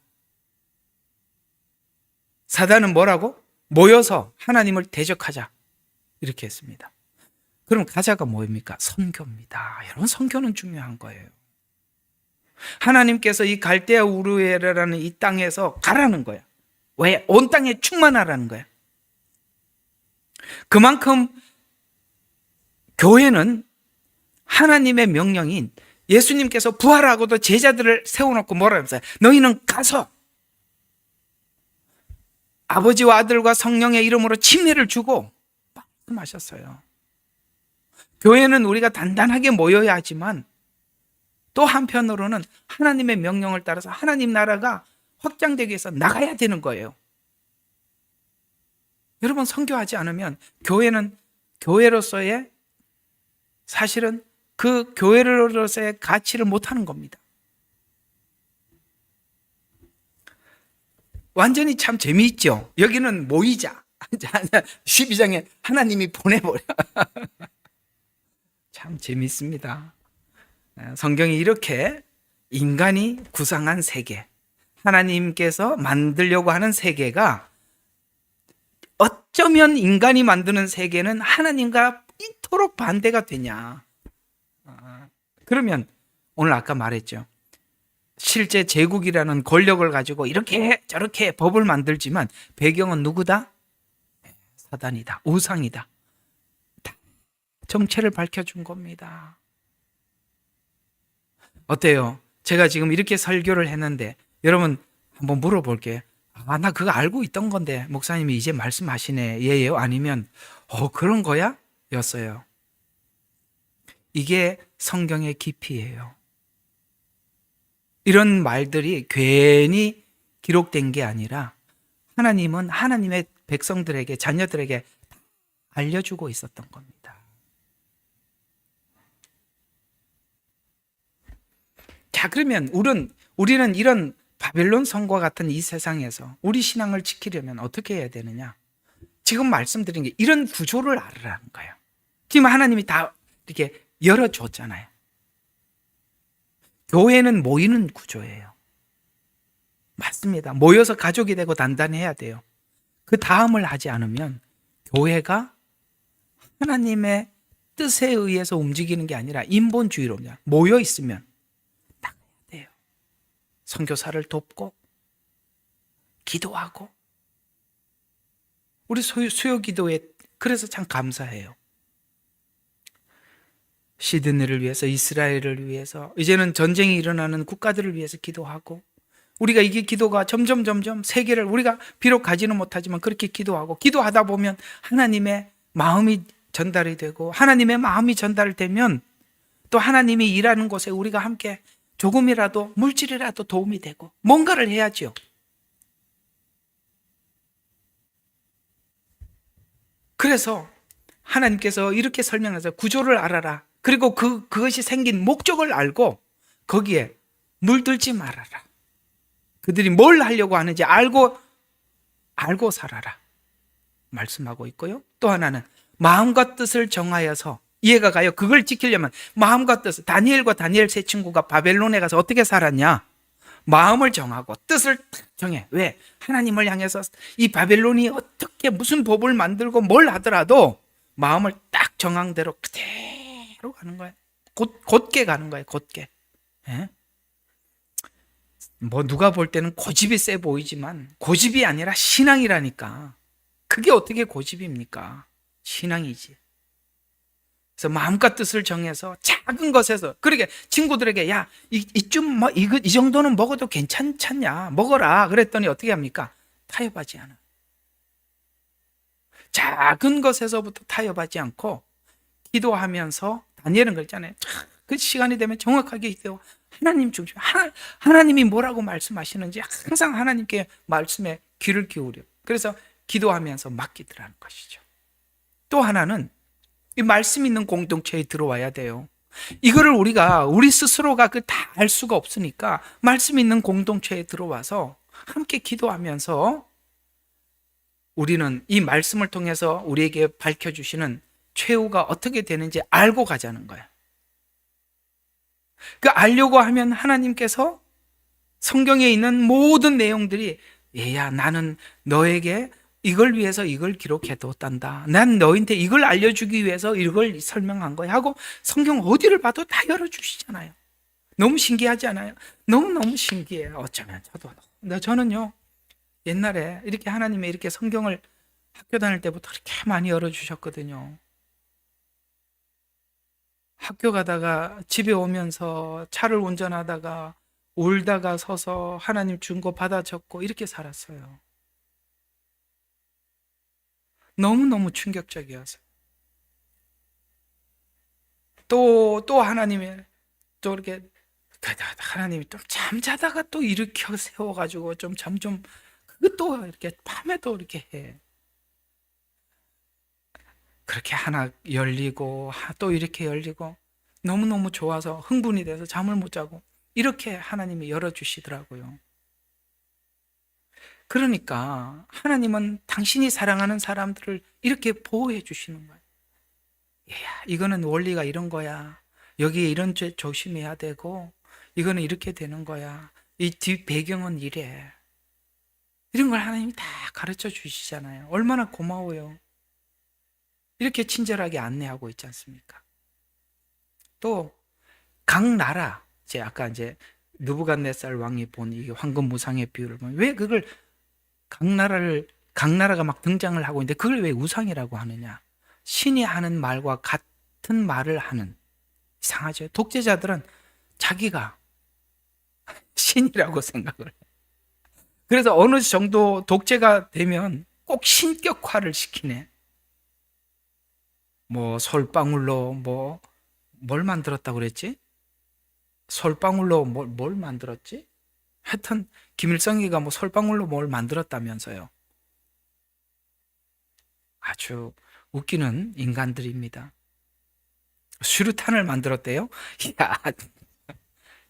사단은 뭐라고? 모여서 하나님을 대적하자 이렇게 했습니다. 그럼 가자가 뭐입니까? 선교입니다. 여러분, 선교는 중요한 거예요. 하나님께서 이 갈대아 우르에라는 이 땅에서 가라는 거야. 왜? 온 땅에 충만하라는 거야. 그만큼 교회는 하나님의 명령인, 예수님께서 부활하고도 제자들을 세워놓고 뭐라 하면서 너희는 가서 아버지와 아들과 성령의 이름으로 침례를 주고 말씀하셨어요. 교회는 우리가 단단하게 모여야 하지만 또 한편으로는 하나님의 명령을 따라서 하나님 나라가 확장되기 위해서 나가야 되는 거예요. 여러분, 선교하지 않으면 교회는 교회로서의, 사실은 그 교회로서의 가치를 못하는 겁니다. 완전히 참 재미있죠. 여기는 모이자. 12장에 하나님이 보내버려. 참 재미있습니다. 성경이 이렇게 인간이 구상한 세계, 하나님께서 만들려고 하는 세계가, 어쩌면 인간이 만드는 세계는 하나님과 이토록 반대가 되냐. 그러면 오늘 아까 말했죠. 실제 제국이라는 권력을 가지고 이렇게 저렇게 법을 만들지만 배경은 누구다? 사단이다. 우상이다. 정체를 밝혀준 겁니다. 어때요? 제가 지금 이렇게 설교를 했는데 여러분 한번 물어볼게요. 나 그거 알고 있던 건데 목사님이 이제 말씀하시네. 예요? 아니면 그런 거야? 였어요. 이게 성경의 깊이예요. 이런 말들이 괜히 기록된 게 아니라 하나님은 하나님의 백성들에게, 자녀들에게 알려주고 있었던 겁니다. 자, 그러면 우리는 이런 바벨론 성과 같은 이 세상에서 우리 신앙을 지키려면 어떻게 해야 되느냐? 지금 말씀드린 게 이런 구조를 알으라는 거예요. 지금 하나님이 다 이렇게 열어줬잖아요. 교회는 모이는 구조예요. 맞습니다. 모여서 가족이 되고 단단해야 돼요. 그 다음을 하지 않으면 교회가 하나님의 뜻에 의해서 움직이는 게 아니라 인본주의로 모여 있으면 나가야 돼요. 선교사를 돕고 기도하고, 우리 수요 기도에 그래서 참 감사해요. 시드니를 위해서, 이스라엘을 위해서, 이제는 전쟁이 일어나는 국가들을 위해서 기도하고, 우리가 이게 기도가 점점 세계를, 우리가 비록 가지는 못하지만 그렇게 기도하다 보면 하나님의 마음이 전달이 되고, 하나님의 마음이 전달되면 또 하나님이 일하는 곳에 우리가 함께 조금이라도, 물질이라도 도움이 되고 뭔가를 해야죠. 그래서 하나님께서 이렇게 설명해서 구조를 알아라. 그리고 그것이 생긴 목적을 알고 거기에 물들지 말아라. 그들이 뭘 하려고 하는지 알고 살아라. 말씀하고 있고요. 또 하나는 마음과 뜻을 정하여서, 이해가 가요? 그걸 지키려면 마음과 뜻, 다니엘과 다니엘 세 친구가 바벨론에 가서 어떻게 살았냐? 마음을 정하고 뜻을 정해. 왜? 하나님을 향해서 이 바벨론이 어떻게 무슨 법을 만들고 뭘 하더라도 마음을 딱 정한 대로 그대로 가는 거예요. 곧게 가는 거예요. 곧게. 예? 뭐 누가 볼 때는 고집이 세 보이지만 고집이 아니라 신앙이라니까. 그게 어떻게 고집입니까? 신앙이지. 그래서 마음과 뜻을 정해서 작은 것에서, 그러게 친구들에게 야, 이 정도는 먹어도 괜찮냐? 먹어라. 그랬더니 어떻게 합니까? 타협하지 않아. 작은 것에서부터 타협하지 않고 기도하면서, 다니엘은 그랬잖아요. 그 시간이 되면 정확하게 기도, 하나님 중심, 하나님이 뭐라고 말씀하시는지 항상 하나님께 말씀에 귀를 기울여. 그래서 기도하면서 맡기더라는 것이죠. 또 하나는 이 말씀 있는 공동체에 들어와야 돼요. 이거를 우리 스스로가 다 알 수가 없으니까 말씀 있는 공동체에 들어와서 함께 기도하면서 우리는 이 말씀을 통해서 우리에게 밝혀주시는 최후가 어떻게 되는지 알고 가자는 거야. 그 알려고 하면 하나님께서 성경에 있는 모든 내용들이, 얘야, 나는 너에게 이걸 위해서 이걸 기록해뒀단다. 난 너희한테 이걸 알려주기 위해서 이걸 설명한 거야 하고 성경 어디를 봐도 다 열어주시잖아요. 너무 신기하지 않아요? 너무너무 신기해요. 어쩌면 저는요 옛날에 이렇게 하나님의 이렇게 성경을 학교 다닐 때부터 그렇게 많이 열어주셨거든요. 학교 가다가 집에 오면서 차를 운전하다가 울다가 서서 하나님 준 거 받아 적고 이렇게 살았어요. 너무너무 충격적이어서. 또 하나님의 또 이렇게 하나님이 또 잠자다가 또 일으켜 세워가지고 그것도 이렇게 밤에도 이렇게 해. 그렇게 하나 열리고 또 이렇게 열리고 너무너무 좋아서 흥분이 돼서 잠을 못 자고 이렇게 하나님이 열어주시더라고요. 그러니까 하나님은 당신이 사랑하는 사람들을 이렇게 보호해 주시는 거예요. 얘야, 이거는 원리가 이런 거야. 여기에 이런 죄 조심해야 되고 이거는 이렇게 되는 거야. 이 뒷 배경은 이래. 이런 걸 하나님이 다 가르쳐 주시잖아요. 얼마나 고마워요. 이렇게 친절하게 안내하고 있지 않습니까? 또 각 나라, 아까 이제 느부갓네살 왕이 본 이 황금 무상의 비유를 보면 왜 그걸 각 나라가 막 등장을 하고 있는데 그걸 왜 우상이라고 하느냐? 신이 하는 말과 같은 말을 하는, 이상하죠. 독재자들은 자기가 신이라고 생각을 해요. 그래서 어느 정도 독재가 되면 꼭 신격화를 시키네. 뭐 솔방울로 뭘 만들었다고 그랬지? 솔방울로 뭘 만들었지? 하여튼 김일성이가 뭐 솔방울로 뭘 만들었다면서요. 아주 웃기는 인간들입니다. 수류탄을 만들었대요? 이야,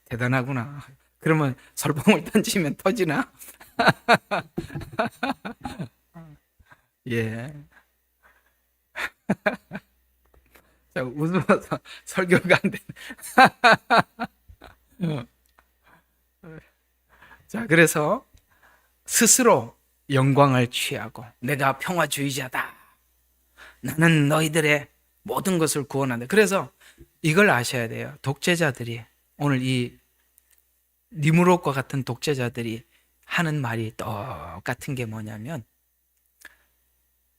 대단하구나. 그러면 솔방울 던지면 터지나? 예. 웃어서 설교가 안 되네. 자, 그래서 스스로 영광을 취하고 내가 평화주의자다. 나는 너희들의 모든 것을 구원한다. 그래서 이걸 아셔야 돼요. 독재자들이 오늘 이 니무롯과 같은 독재자들이 하는 말이 똑같은 게 뭐냐면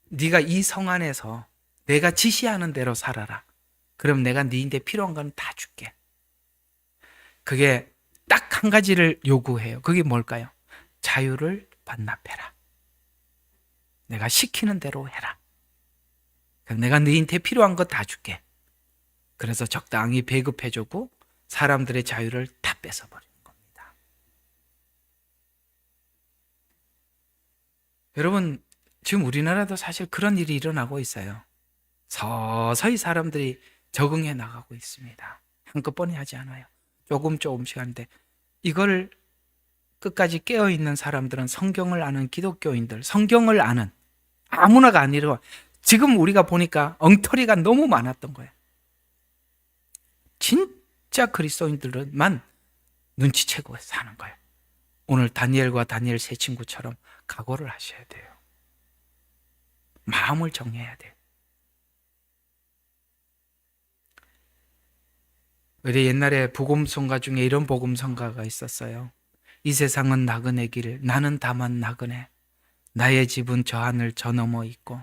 네가 이 성 안에서 내가 지시하는 대로 살아라. 그럼 내가 너희한테 필요한 건 다 줄게. 그게 딱 한 가지를 요구해요. 그게 뭘까요? 자유를 반납해라. 내가 시키는 대로 해라. 그럼 내가 너희한테 필요한 거 다 줄게. 그래서 적당히 배급해주고 사람들의 자유를 다 뺏어버리는 겁니다. 여러분, 지금 우리나라도 사실 그런 일이 일어나고 있어요. 서서히 사람들이 적응해 나가고 있습니다. 한꺼번에 하지 않아요. 조금씩 하는데 이걸 끝까지 깨어있는 사람들은 성경을 아는 기독교인들, 성경을 아는 아무나가 아니라 지금 우리가 보니까 엉터리가 너무 많았던 거예요. 진짜 그리스도인들만 눈치채고 사는 거예요. 오늘 다니엘과 다니엘 세 친구처럼 각오를 하셔야 돼요. 마음을 정해야 돼요. 우리 옛날에 복음성가 중에 이런 복음성가가 있었어요. 이 세상은 나그네 길, 나는 다만 나그네. 나의 집은 저 하늘 저 너머 있고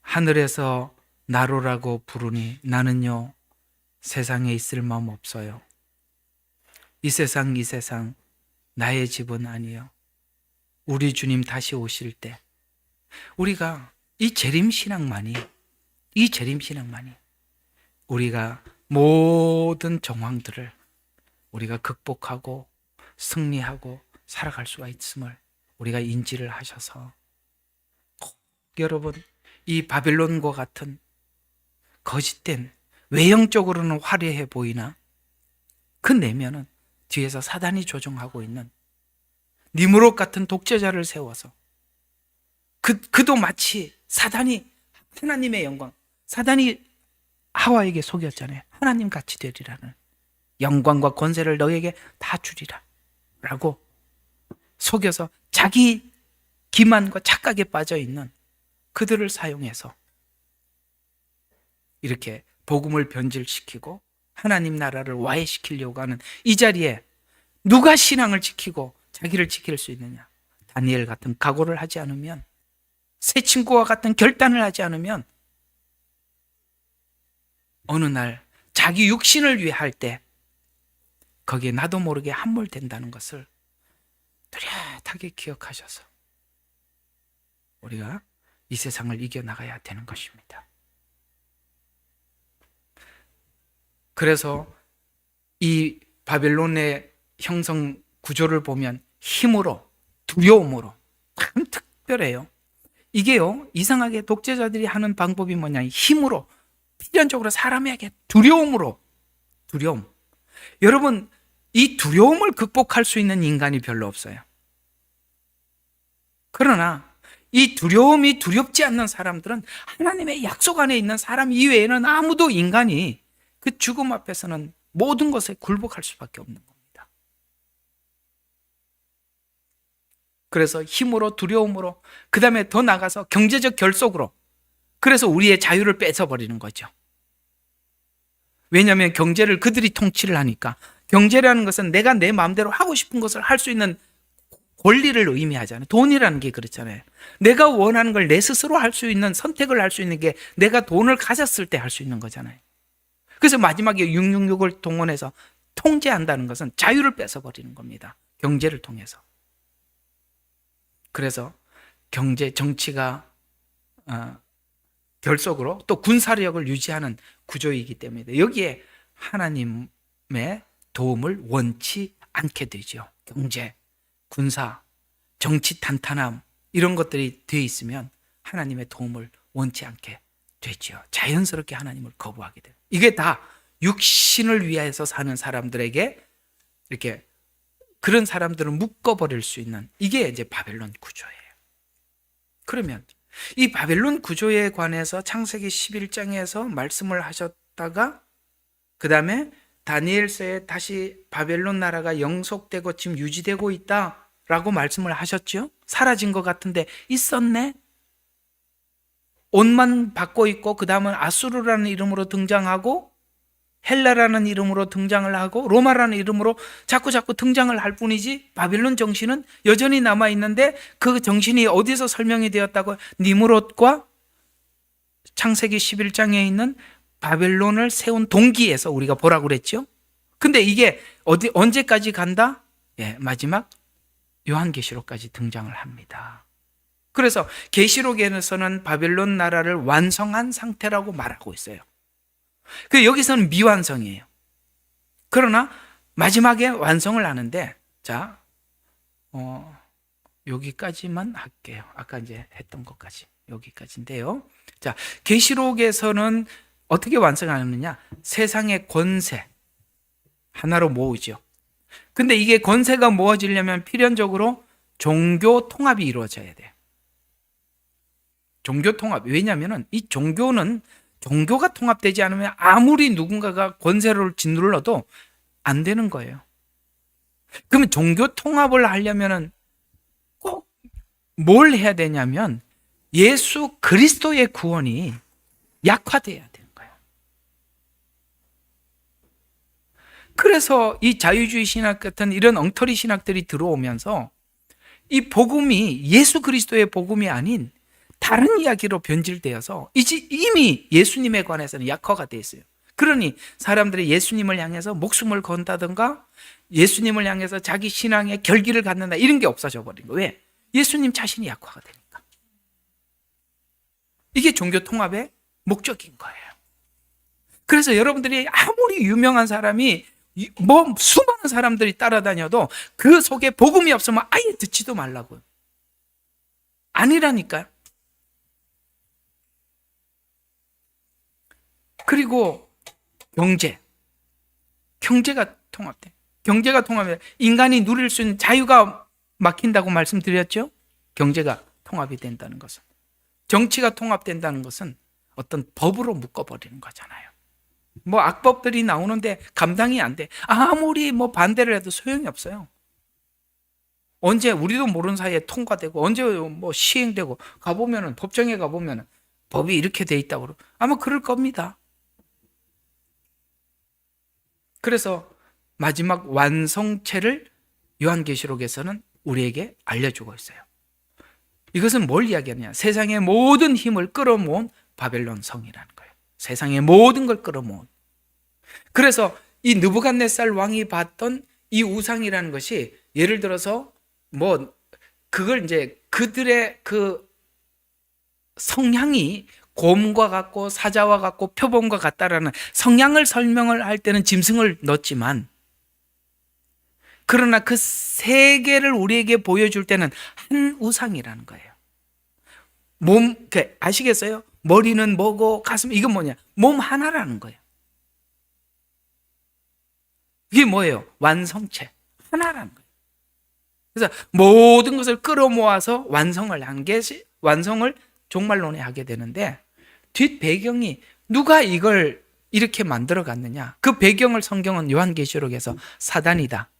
하늘에서 나로라고 부르니 나는요 세상에 있을 마음 없어요. 이 세상 나의 집은 아니요. 우리 주님 다시 오실 때 우리가 이 재림신앙만이 우리가 모든 정황들을 우리가 극복하고 승리하고 살아갈 수가 있음을 우리가 인지를 하셔서 꼭 여러분 이 바벨론과 같은 거짓된 외형적으로는 화려해 보이나 그 내면은 뒤에서 사단이 조종하고 있는 니무롯 같은 독재자를 세워서 그도 마치 사단이 하나님의 영광, 사단이 하와에게 속였잖아요. 하나님 같이 되리라는 영광과 권세를 너에게 다 주리라 라고 속여서 자기 기만과 착각에 빠져 있는 그들을 사용해서 이렇게 복음을 변질시키고 하나님 나라를 와해시키려고 하는 이 자리에 누가 신앙을 지키고 자기를 지킬 수 있느냐? 다니엘 같은 각오를 하지 않으면, 새 친구와 같은 결단을 하지 않으면 어느 날 자기 육신을 위해 할 때 거기에 나도 모르게 함몰된다는 것을 뚜렷하게 기억하셔서 우리가 이 세상을 이겨나가야 되는 것입니다. 그래서 이 바벨론의 형성 구조를 보면 힘으로, 두려움으로 참 특별해요. 이게요, 이상하게 독재자들이 하는 방법이 뭐냐, 힘으로, 필연적으로 사람에게 두려움으로, 두려움. 여러분, 이 두려움을 극복할 수 있는 인간이 별로 없어요. 그러나 이 두려움이 두렵지 않는 사람들은 하나님의 약속 안에 있는 사람 이외에는 아무도 인간이 그 죽음 앞에서는 모든 것에 굴복할 수밖에 없는 겁니다. 그래서 힘으로, 두려움으로, 그 다음에 더 나가서 경제적 결속으로, 그래서 우리의 자유를 뺏어버리는 거죠. 왜냐하면 경제를 그들이 통치를 하니까. 경제라는 것은 내가 내 마음대로 하고 싶은 것을 할 수 있는 권리를 의미하잖아요. 돈이라는 게 그렇잖아요. 내가 원하는 걸 내 스스로 할 수 있는, 선택을 할 수 있는 게 내가 돈을 가졌을 때 할 수 있는 거잖아요. 그래서 마지막에 666을 동원해서 통제한다는 것은 자유를 뺏어버리는 겁니다. 경제를 통해서. 그래서 경제, 정치가 결속으로 또 군사력을 유지하는 구조이기 때문에 여기에 하나님의 도움을 원치 않게 되죠. 경제, 군사, 정치 탄탄함 이런 것들이 되어 있으면 하나님의 도움을 원치 않게 되죠. 자연스럽게 하나님을 거부하게 돼요. 이게 다 육신을 위해서 사는 사람들에게 이렇게 그런 사람들을 묶어버릴 수 있는 이게 이제 바벨론 구조예요. 그러면 이 바벨론 구조에 관해서 창세기 11장에서 말씀을 하셨다가 그 다음에 다니엘서에 다시 바벨론 나라가 영속되고 지금 유지되고 있다라고 말씀을 하셨죠. 사라진 것 같은데 있었네. 옷만 바꿔 입고 그 다음은 아수르라는 이름으로 등장하고 헬라라는 이름으로 등장을 하고 로마라는 이름으로 자꾸 등장을 할 뿐이지 바빌론 정신은 여전히 남아있는데 그 정신이 어디서 설명이 되었다고? 니므롯과 창세기 11장에 있는 바벨론을 세운 동기에서 우리가 보라고 그랬죠. 근데 이게 언제까지 간다? 예, 마지막 요한계시록까지 등장을 합니다. 그래서 계시록에서는 바벨론 나라를 완성한 상태라고 말하고 있어요. 그 여기서는 미완성이에요. 그러나 마지막에 완성을 하는데 자, 여기까지만 할게요. 아까 이제 했던 것까지 여기까지인데요. 자, 계시록에서는 어떻게 완성하느냐? 세상의 권세 하나로 모으죠. 근데 이게 권세가 모아지려면 필연적으로 종교 통합이 이루어져야 돼요. 종교 통합. 왜냐하면 이 종교가 통합되지 않으면 아무리 누군가가 권세를 짓눌러도 안 되는 거예요. 그러면 종교 통합을 하려면 꼭 뭘 해야 되냐면 예수 그리스도의 구원이 약화돼야 되는 거예요. 그래서 이 자유주의 신학 같은 이런 엉터리 신학들이 들어오면서 이 복음이 예수 그리스도의 복음이 아닌 다른 이야기로 변질되어서 이미 예수님에 관해서는 약화가 되어 있어요. 그러니 사람들이 예수님을 향해서 목숨을 건다든가 예수님을 향해서 자기 신앙의 결기를 갖는다 이런 게 없어져 버린 거예요. 왜? 예수님 자신이 약화가 되니까. 이게 종교 통합의 목적인 거예요. 그래서 여러분들이 아무리 유명한 사람이 수많은 사람들이 따라다녀도 그 속에 복음이 없으면 아예 듣지도 말라고요. 아니라니까요. 그리고 경제가 통합돼. 경제가 통합해. 인간이 누릴 수 있는 자유가 막힌다고 말씀드렸죠? 경제가 통합이 된다는 것은. 정치가 통합된다는 것은 어떤 법으로 묶어버리는 거잖아요. 악법들이 나오는데 감당이 안 돼. 아무리 반대를 해도 소용이 없어요. 언제 우리도 모르는 사이에 통과되고 언제 뭐 시행되고 가보면은 법정에 가보면은 법이 이렇게 돼 있다고 그러고 아마 그럴 겁니다. 그래서 마지막 완성체를 요한계시록에서는 우리에게 알려주고 있어요. 이것은 뭘 이야기하느냐? 세상의 모든 힘을 끌어모은 바벨론 성이라는 거예요. 세상의 모든 걸 끌어모은. 그래서 이 느부갓네살 왕이 봤던 이 우상이라는 것이 예를 들어서 뭐 그걸 이제 그들의 그 성향이 곰과 같고 사자와 같고 표범과 같다라는 성향을 설명을 할 때는 짐승을 넣었지만 그러나 그 세계를 우리에게 보여줄 때는 한 우상이라는 거예요. 몸, 아시겠어요? 머리는 뭐고 가슴, 이건 뭐냐? 몸 하나라는 거예요. 이게 뭐예요? 완성체. 하나라는 거예요. 그래서 모든 것을 끌어모아서 완성을 종말론에 하게 되는데 뒷 배경이 누가 이걸 이렇게 만들어 갔느냐? 그 배경을 성경은 요한계시록에서 사단이다.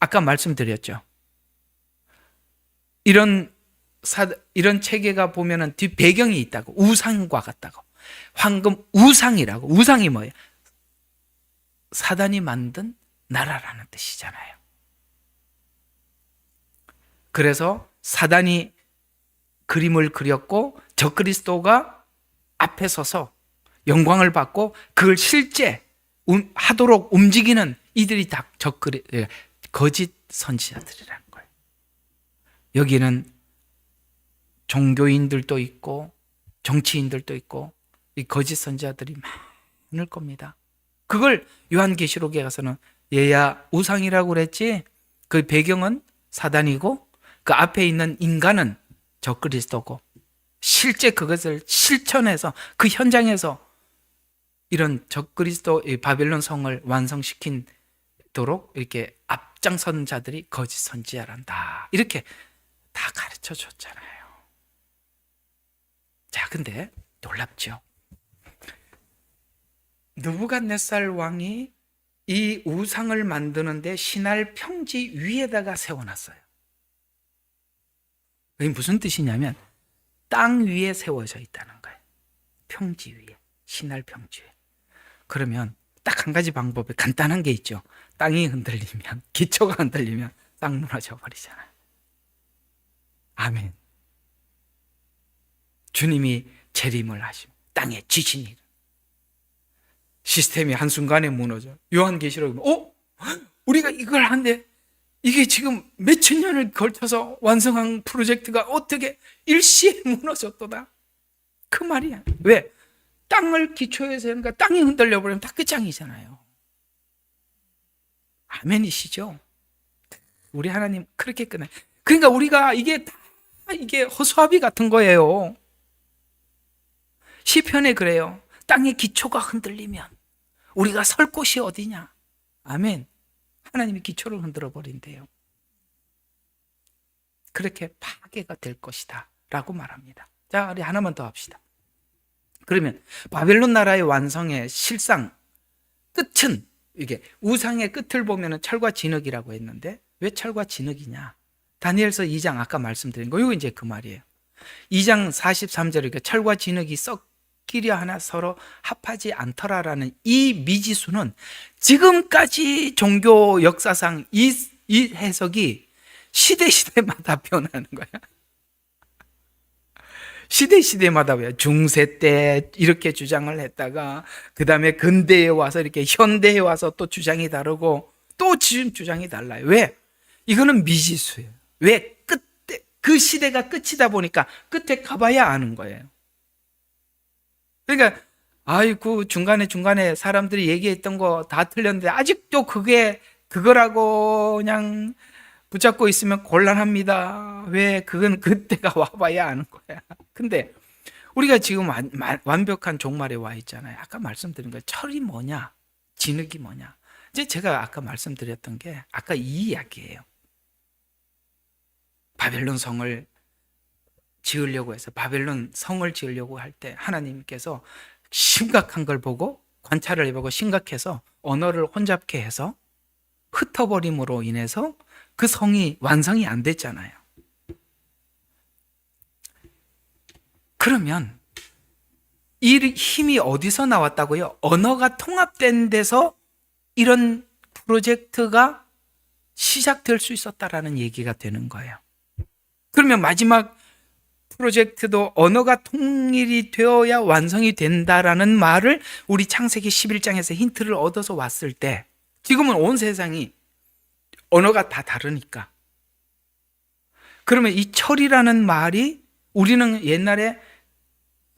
아까 말씀드렸죠. 이런 체계가 보면은 뒷 배경이 있다고. 우상과 같다고. 황금 우상이라고. 우상이 뭐예요? 사단이 만든 나라라는 뜻이잖아요. 그래서 사단이 그림을 그렸고 적그리스도가 앞에 서서 영광을 받고 그걸 실제 하도록 움직이는 이들이 다 거짓 선지자들이라는 거예요. 여기는 종교인들도 있고 정치인들도 있고 이 거짓 선지자들이 많을 겁니다. 그걸 요한계시록에 가서는 얘야 우상이라고 그랬지? 그 배경은 사단이고 그 앞에 있는 인간은 적그리스도고 실제 그것을 실천해서 그 현장에서 이런 적그리스도 바벨론 성을 완성시키도록 이렇게 앞장선 자들이 거짓 선지자란다. 이렇게 다 가르쳐 줬잖아요. 자, 근데 놀랍죠? 느부갓네살 왕이 이 우상을 만드는데 신할 평지 위에다가 세워놨어요. 그게 무슨 뜻이냐면 땅 위에 세워져 있다는 거예요. 평지 위에, 신할 평지 위에. 그러면 딱 한 가지 방법이 간단한 게 있죠. 땅이 흔들리면, 기초가 흔들리면 땅 무너져 버리잖아요. 아멘. 주님이 재림을 하시면 땅에 지진이 시스템이 한순간에 무너져. 요한계시록에 우리가 이걸 하는데 이게 지금 몇천 년을 걸쳐서 완성한 프로젝트가 어떻게 일시에 무너졌도다. 그 말이야. 왜? 땅을 기초에서 하니까 땅이 흔들려 버리면 다 끝장이잖아요. 아멘이시죠? 우리 하나님 그렇게 끝나요. 그러니까 우리가 이게 허수아비 같은 거예요. 시편에 그래요. 땅의 기초가 흔들리면 우리가 설 곳이 어디냐? 아멘. 하나님이 기초를 흔들어 버린대요. 그렇게 파괴가 될 것이다 라고 말합니다. 자, 우리 하나만 더 합시다. 그러면 바벨론 나라의 완성의 실상 끝은 이게 우상의 끝을 보면 철과 진흙이라고 했는데 왜 철과 진흙이냐? 다니엘서 2장 아까 말씀드린 거 이거 이제 그 말이에요. 2장 43절에 철과 진흙이 썩기려 하나 서로 합하지 않더라라는 이 미지수는 지금까지 종교 역사상 이 해석이 시대마다 변하는 거야. 시대마다 왜 중세 때 이렇게 주장을 했다가 그 다음에 근대에 와서 이렇게 현대에 와서 또 주장이 다르고 또 지금 주장이 달라요. 왜? 이거는 미지수예요. 왜? 끝에 그 시대가 끝이다 보니까 끝에 가봐야 아는 거예요. 그러니까 아이고 중간에 사람들이 얘기했던 거 다 틀렸는데 아직도 그거라고 그냥 붙잡고 있으면 곤란합니다. 왜? 그건 그때가 와봐야 아는 거야. 근데 우리가 지금 완벽한 종말에 와 있잖아요. 아까 말씀드린 거예요. 철이 뭐냐? 진흙이 뭐냐? 이제 제가 아까 말씀드렸던 게 아까 이 이야기예요. 바벨론 성을 지으려고 해서 바벨론 성을 지으려고 할 때 하나님께서 심각한 걸 보고 관찰을 해보고 심각해서 언어를 혼잡케 해서 흩어버림으로 인해서 그 성이 완성이 안 됐잖아요. 그러면 이 힘이 어디서 나왔다고요? 언어가 통합된 데서 이런 프로젝트가 시작될 수 있었다라는 얘기가 되는 거예요. 그러면 마지막 프로젝트도 언어가 통일이 되어야 완성이 된다라는 말을 우리 창세기 11장에서 힌트를 얻어서 왔을 때, 지금은 온 세상이 언어가 다 다르니까, 그러면 이 철이라는 말이, 우리는 옛날에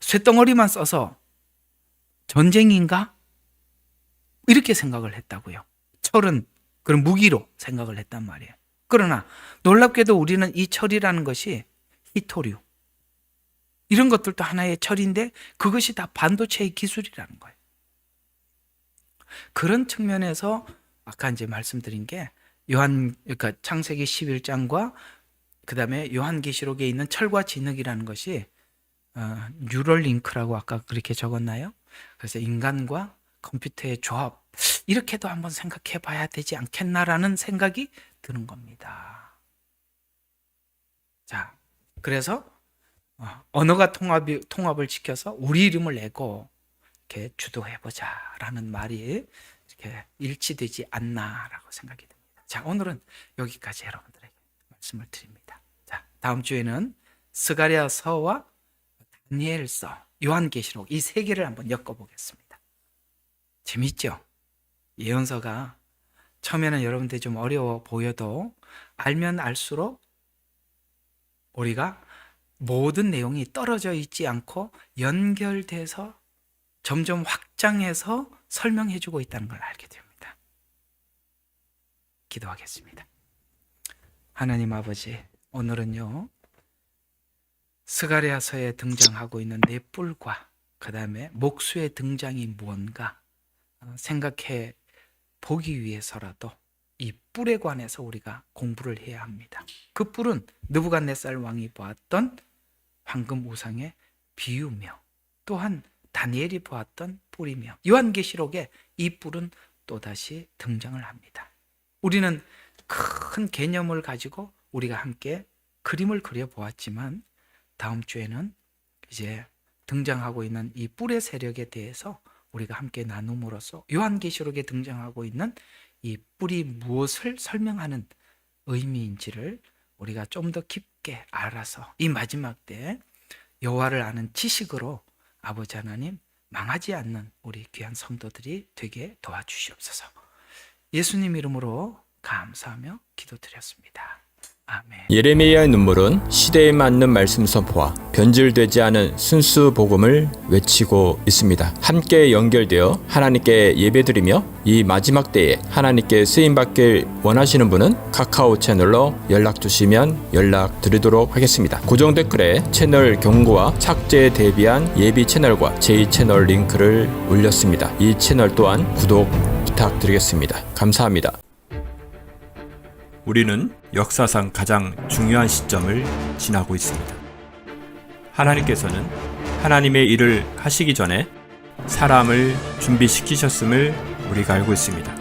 쇳덩어리만 써서 전쟁인가? 이렇게 생각을 했다고요. 철은 그런 무기로 생각을 했단 말이에요. 그러나 놀랍게도 우리는 이 철이라는 것이 히토류, 이런 것들도 하나의 철인데 그것이 다 반도체의 기술이라는 거예요. 그런 측면에서 아까 이제 말씀드린 게 그러니까 창세기 11장과 그 다음에 요한계시록에 있는 철과 진흙이라는 것이 뉴럴링크라고 아까 그렇게 적었나요? 그래서 인간과 컴퓨터의 조합, 이렇게도 한번 생각해 봐야 되지 않겠나라는 생각이 드는 겁니다. 자, 그래서 언어가 통합을 시켜서 우리 이름을 내고 이렇게 주도해보자라는 말이 이렇게 일치되지 않나라고 생각이 듭니다. 자, 오늘은 여기까지 여러분들에게 말씀을 드립니다. 자, 다음 주에는 스가랴서와 다니엘서, 요한계시록 이 세 개를 한번 엮어보겠습니다. 재밌죠? 예언서가 처음에는 여러분들이 좀 어려워 보여도 알면 알수록 우리가 모든 내용이 떨어져 있지 않고 연결돼서 점점 확장해서 설명해주고 있다는 걸 알게 됩니다. 기도하겠습니다. 하나님 아버지, 오늘은요 스가랴서에 등장하고 있는 네 뿔과 그 다음에 목수의 등장이 무언가 생각해 보기 위해서라도 이 뿔에 관해서 우리가 공부를 해야 합니다. 그 뿔은 느부갓네살 왕이 보았던 황금 우상의 비유며, 또한 다니엘이 보았던 뿔이며, 요한계시록에 이 뿔은 또다시 등장을 합니다. 우리는 큰 개념을 가지고 우리가 함께 그림을 그려보았지만 다음 주에는 이제 등장하고 있는 이 뿔의 세력에 대해서 우리가 함께 나눔으로써 요한계시록에 등장하고 있는 이 뿔이 무엇을 설명하는 의미인지를 우리가 좀 더 깊게 알아서 이 마지막 때 여호와를 아는 지식으로 아버지 하나님 망하지 않는 우리 귀한 성도들이 되게 도와주시옵소서. 예수님 이름으로 감사하며 기도드렸습니다. 아멘. 예레미야의 눈물은 시대에 맞는 말씀 선포와 변질되지 않은 순수 복음을 외치고 있습니다. 함께 연결되어 하나님께 예배드리며 이 마지막 때에 하나님께 쓰임받길 원하시는 분은 카카오 채널로 연락주시면 연락드리도록 하겠습니다. 고정 댓글에 채널 경고와 착제에 대비한 예비 채널과 제2채널 링크를 올렸습니다. 이 채널 또한 구독 부탁드리겠습니다. 감사합니다. 우리는 역사상 가장 중요한 시점을 지나고 있습니다. 하나님께서는 하나님의 일을 하시기 전에 사람을 준비시키셨음을 우리가 알고 있습니다.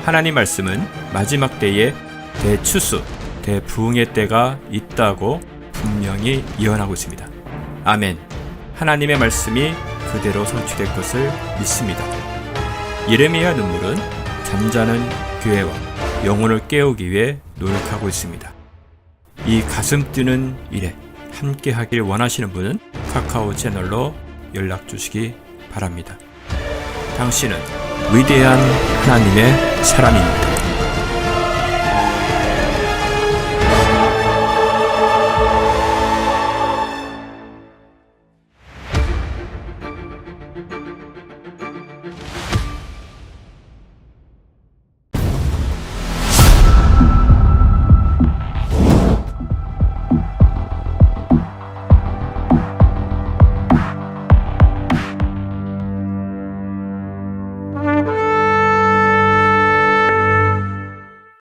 하나님 말씀은 마지막 때에 대추수, 대부흥의 때가 있다고 분명히 예언하고 있습니다. 아멘. 하나님의 말씀이 그대로 성취될 것을 믿습니다. 예레미야 눈물은 잠자는 교회와 영혼을 깨우기 위해 노력하고 있습니다. 이 가슴 뛰는 일에 함께 하길 원하시는 분은 카카오 채널로 연락 주시기 바랍니다. 당신은 위대한 하나님의 사람입니다.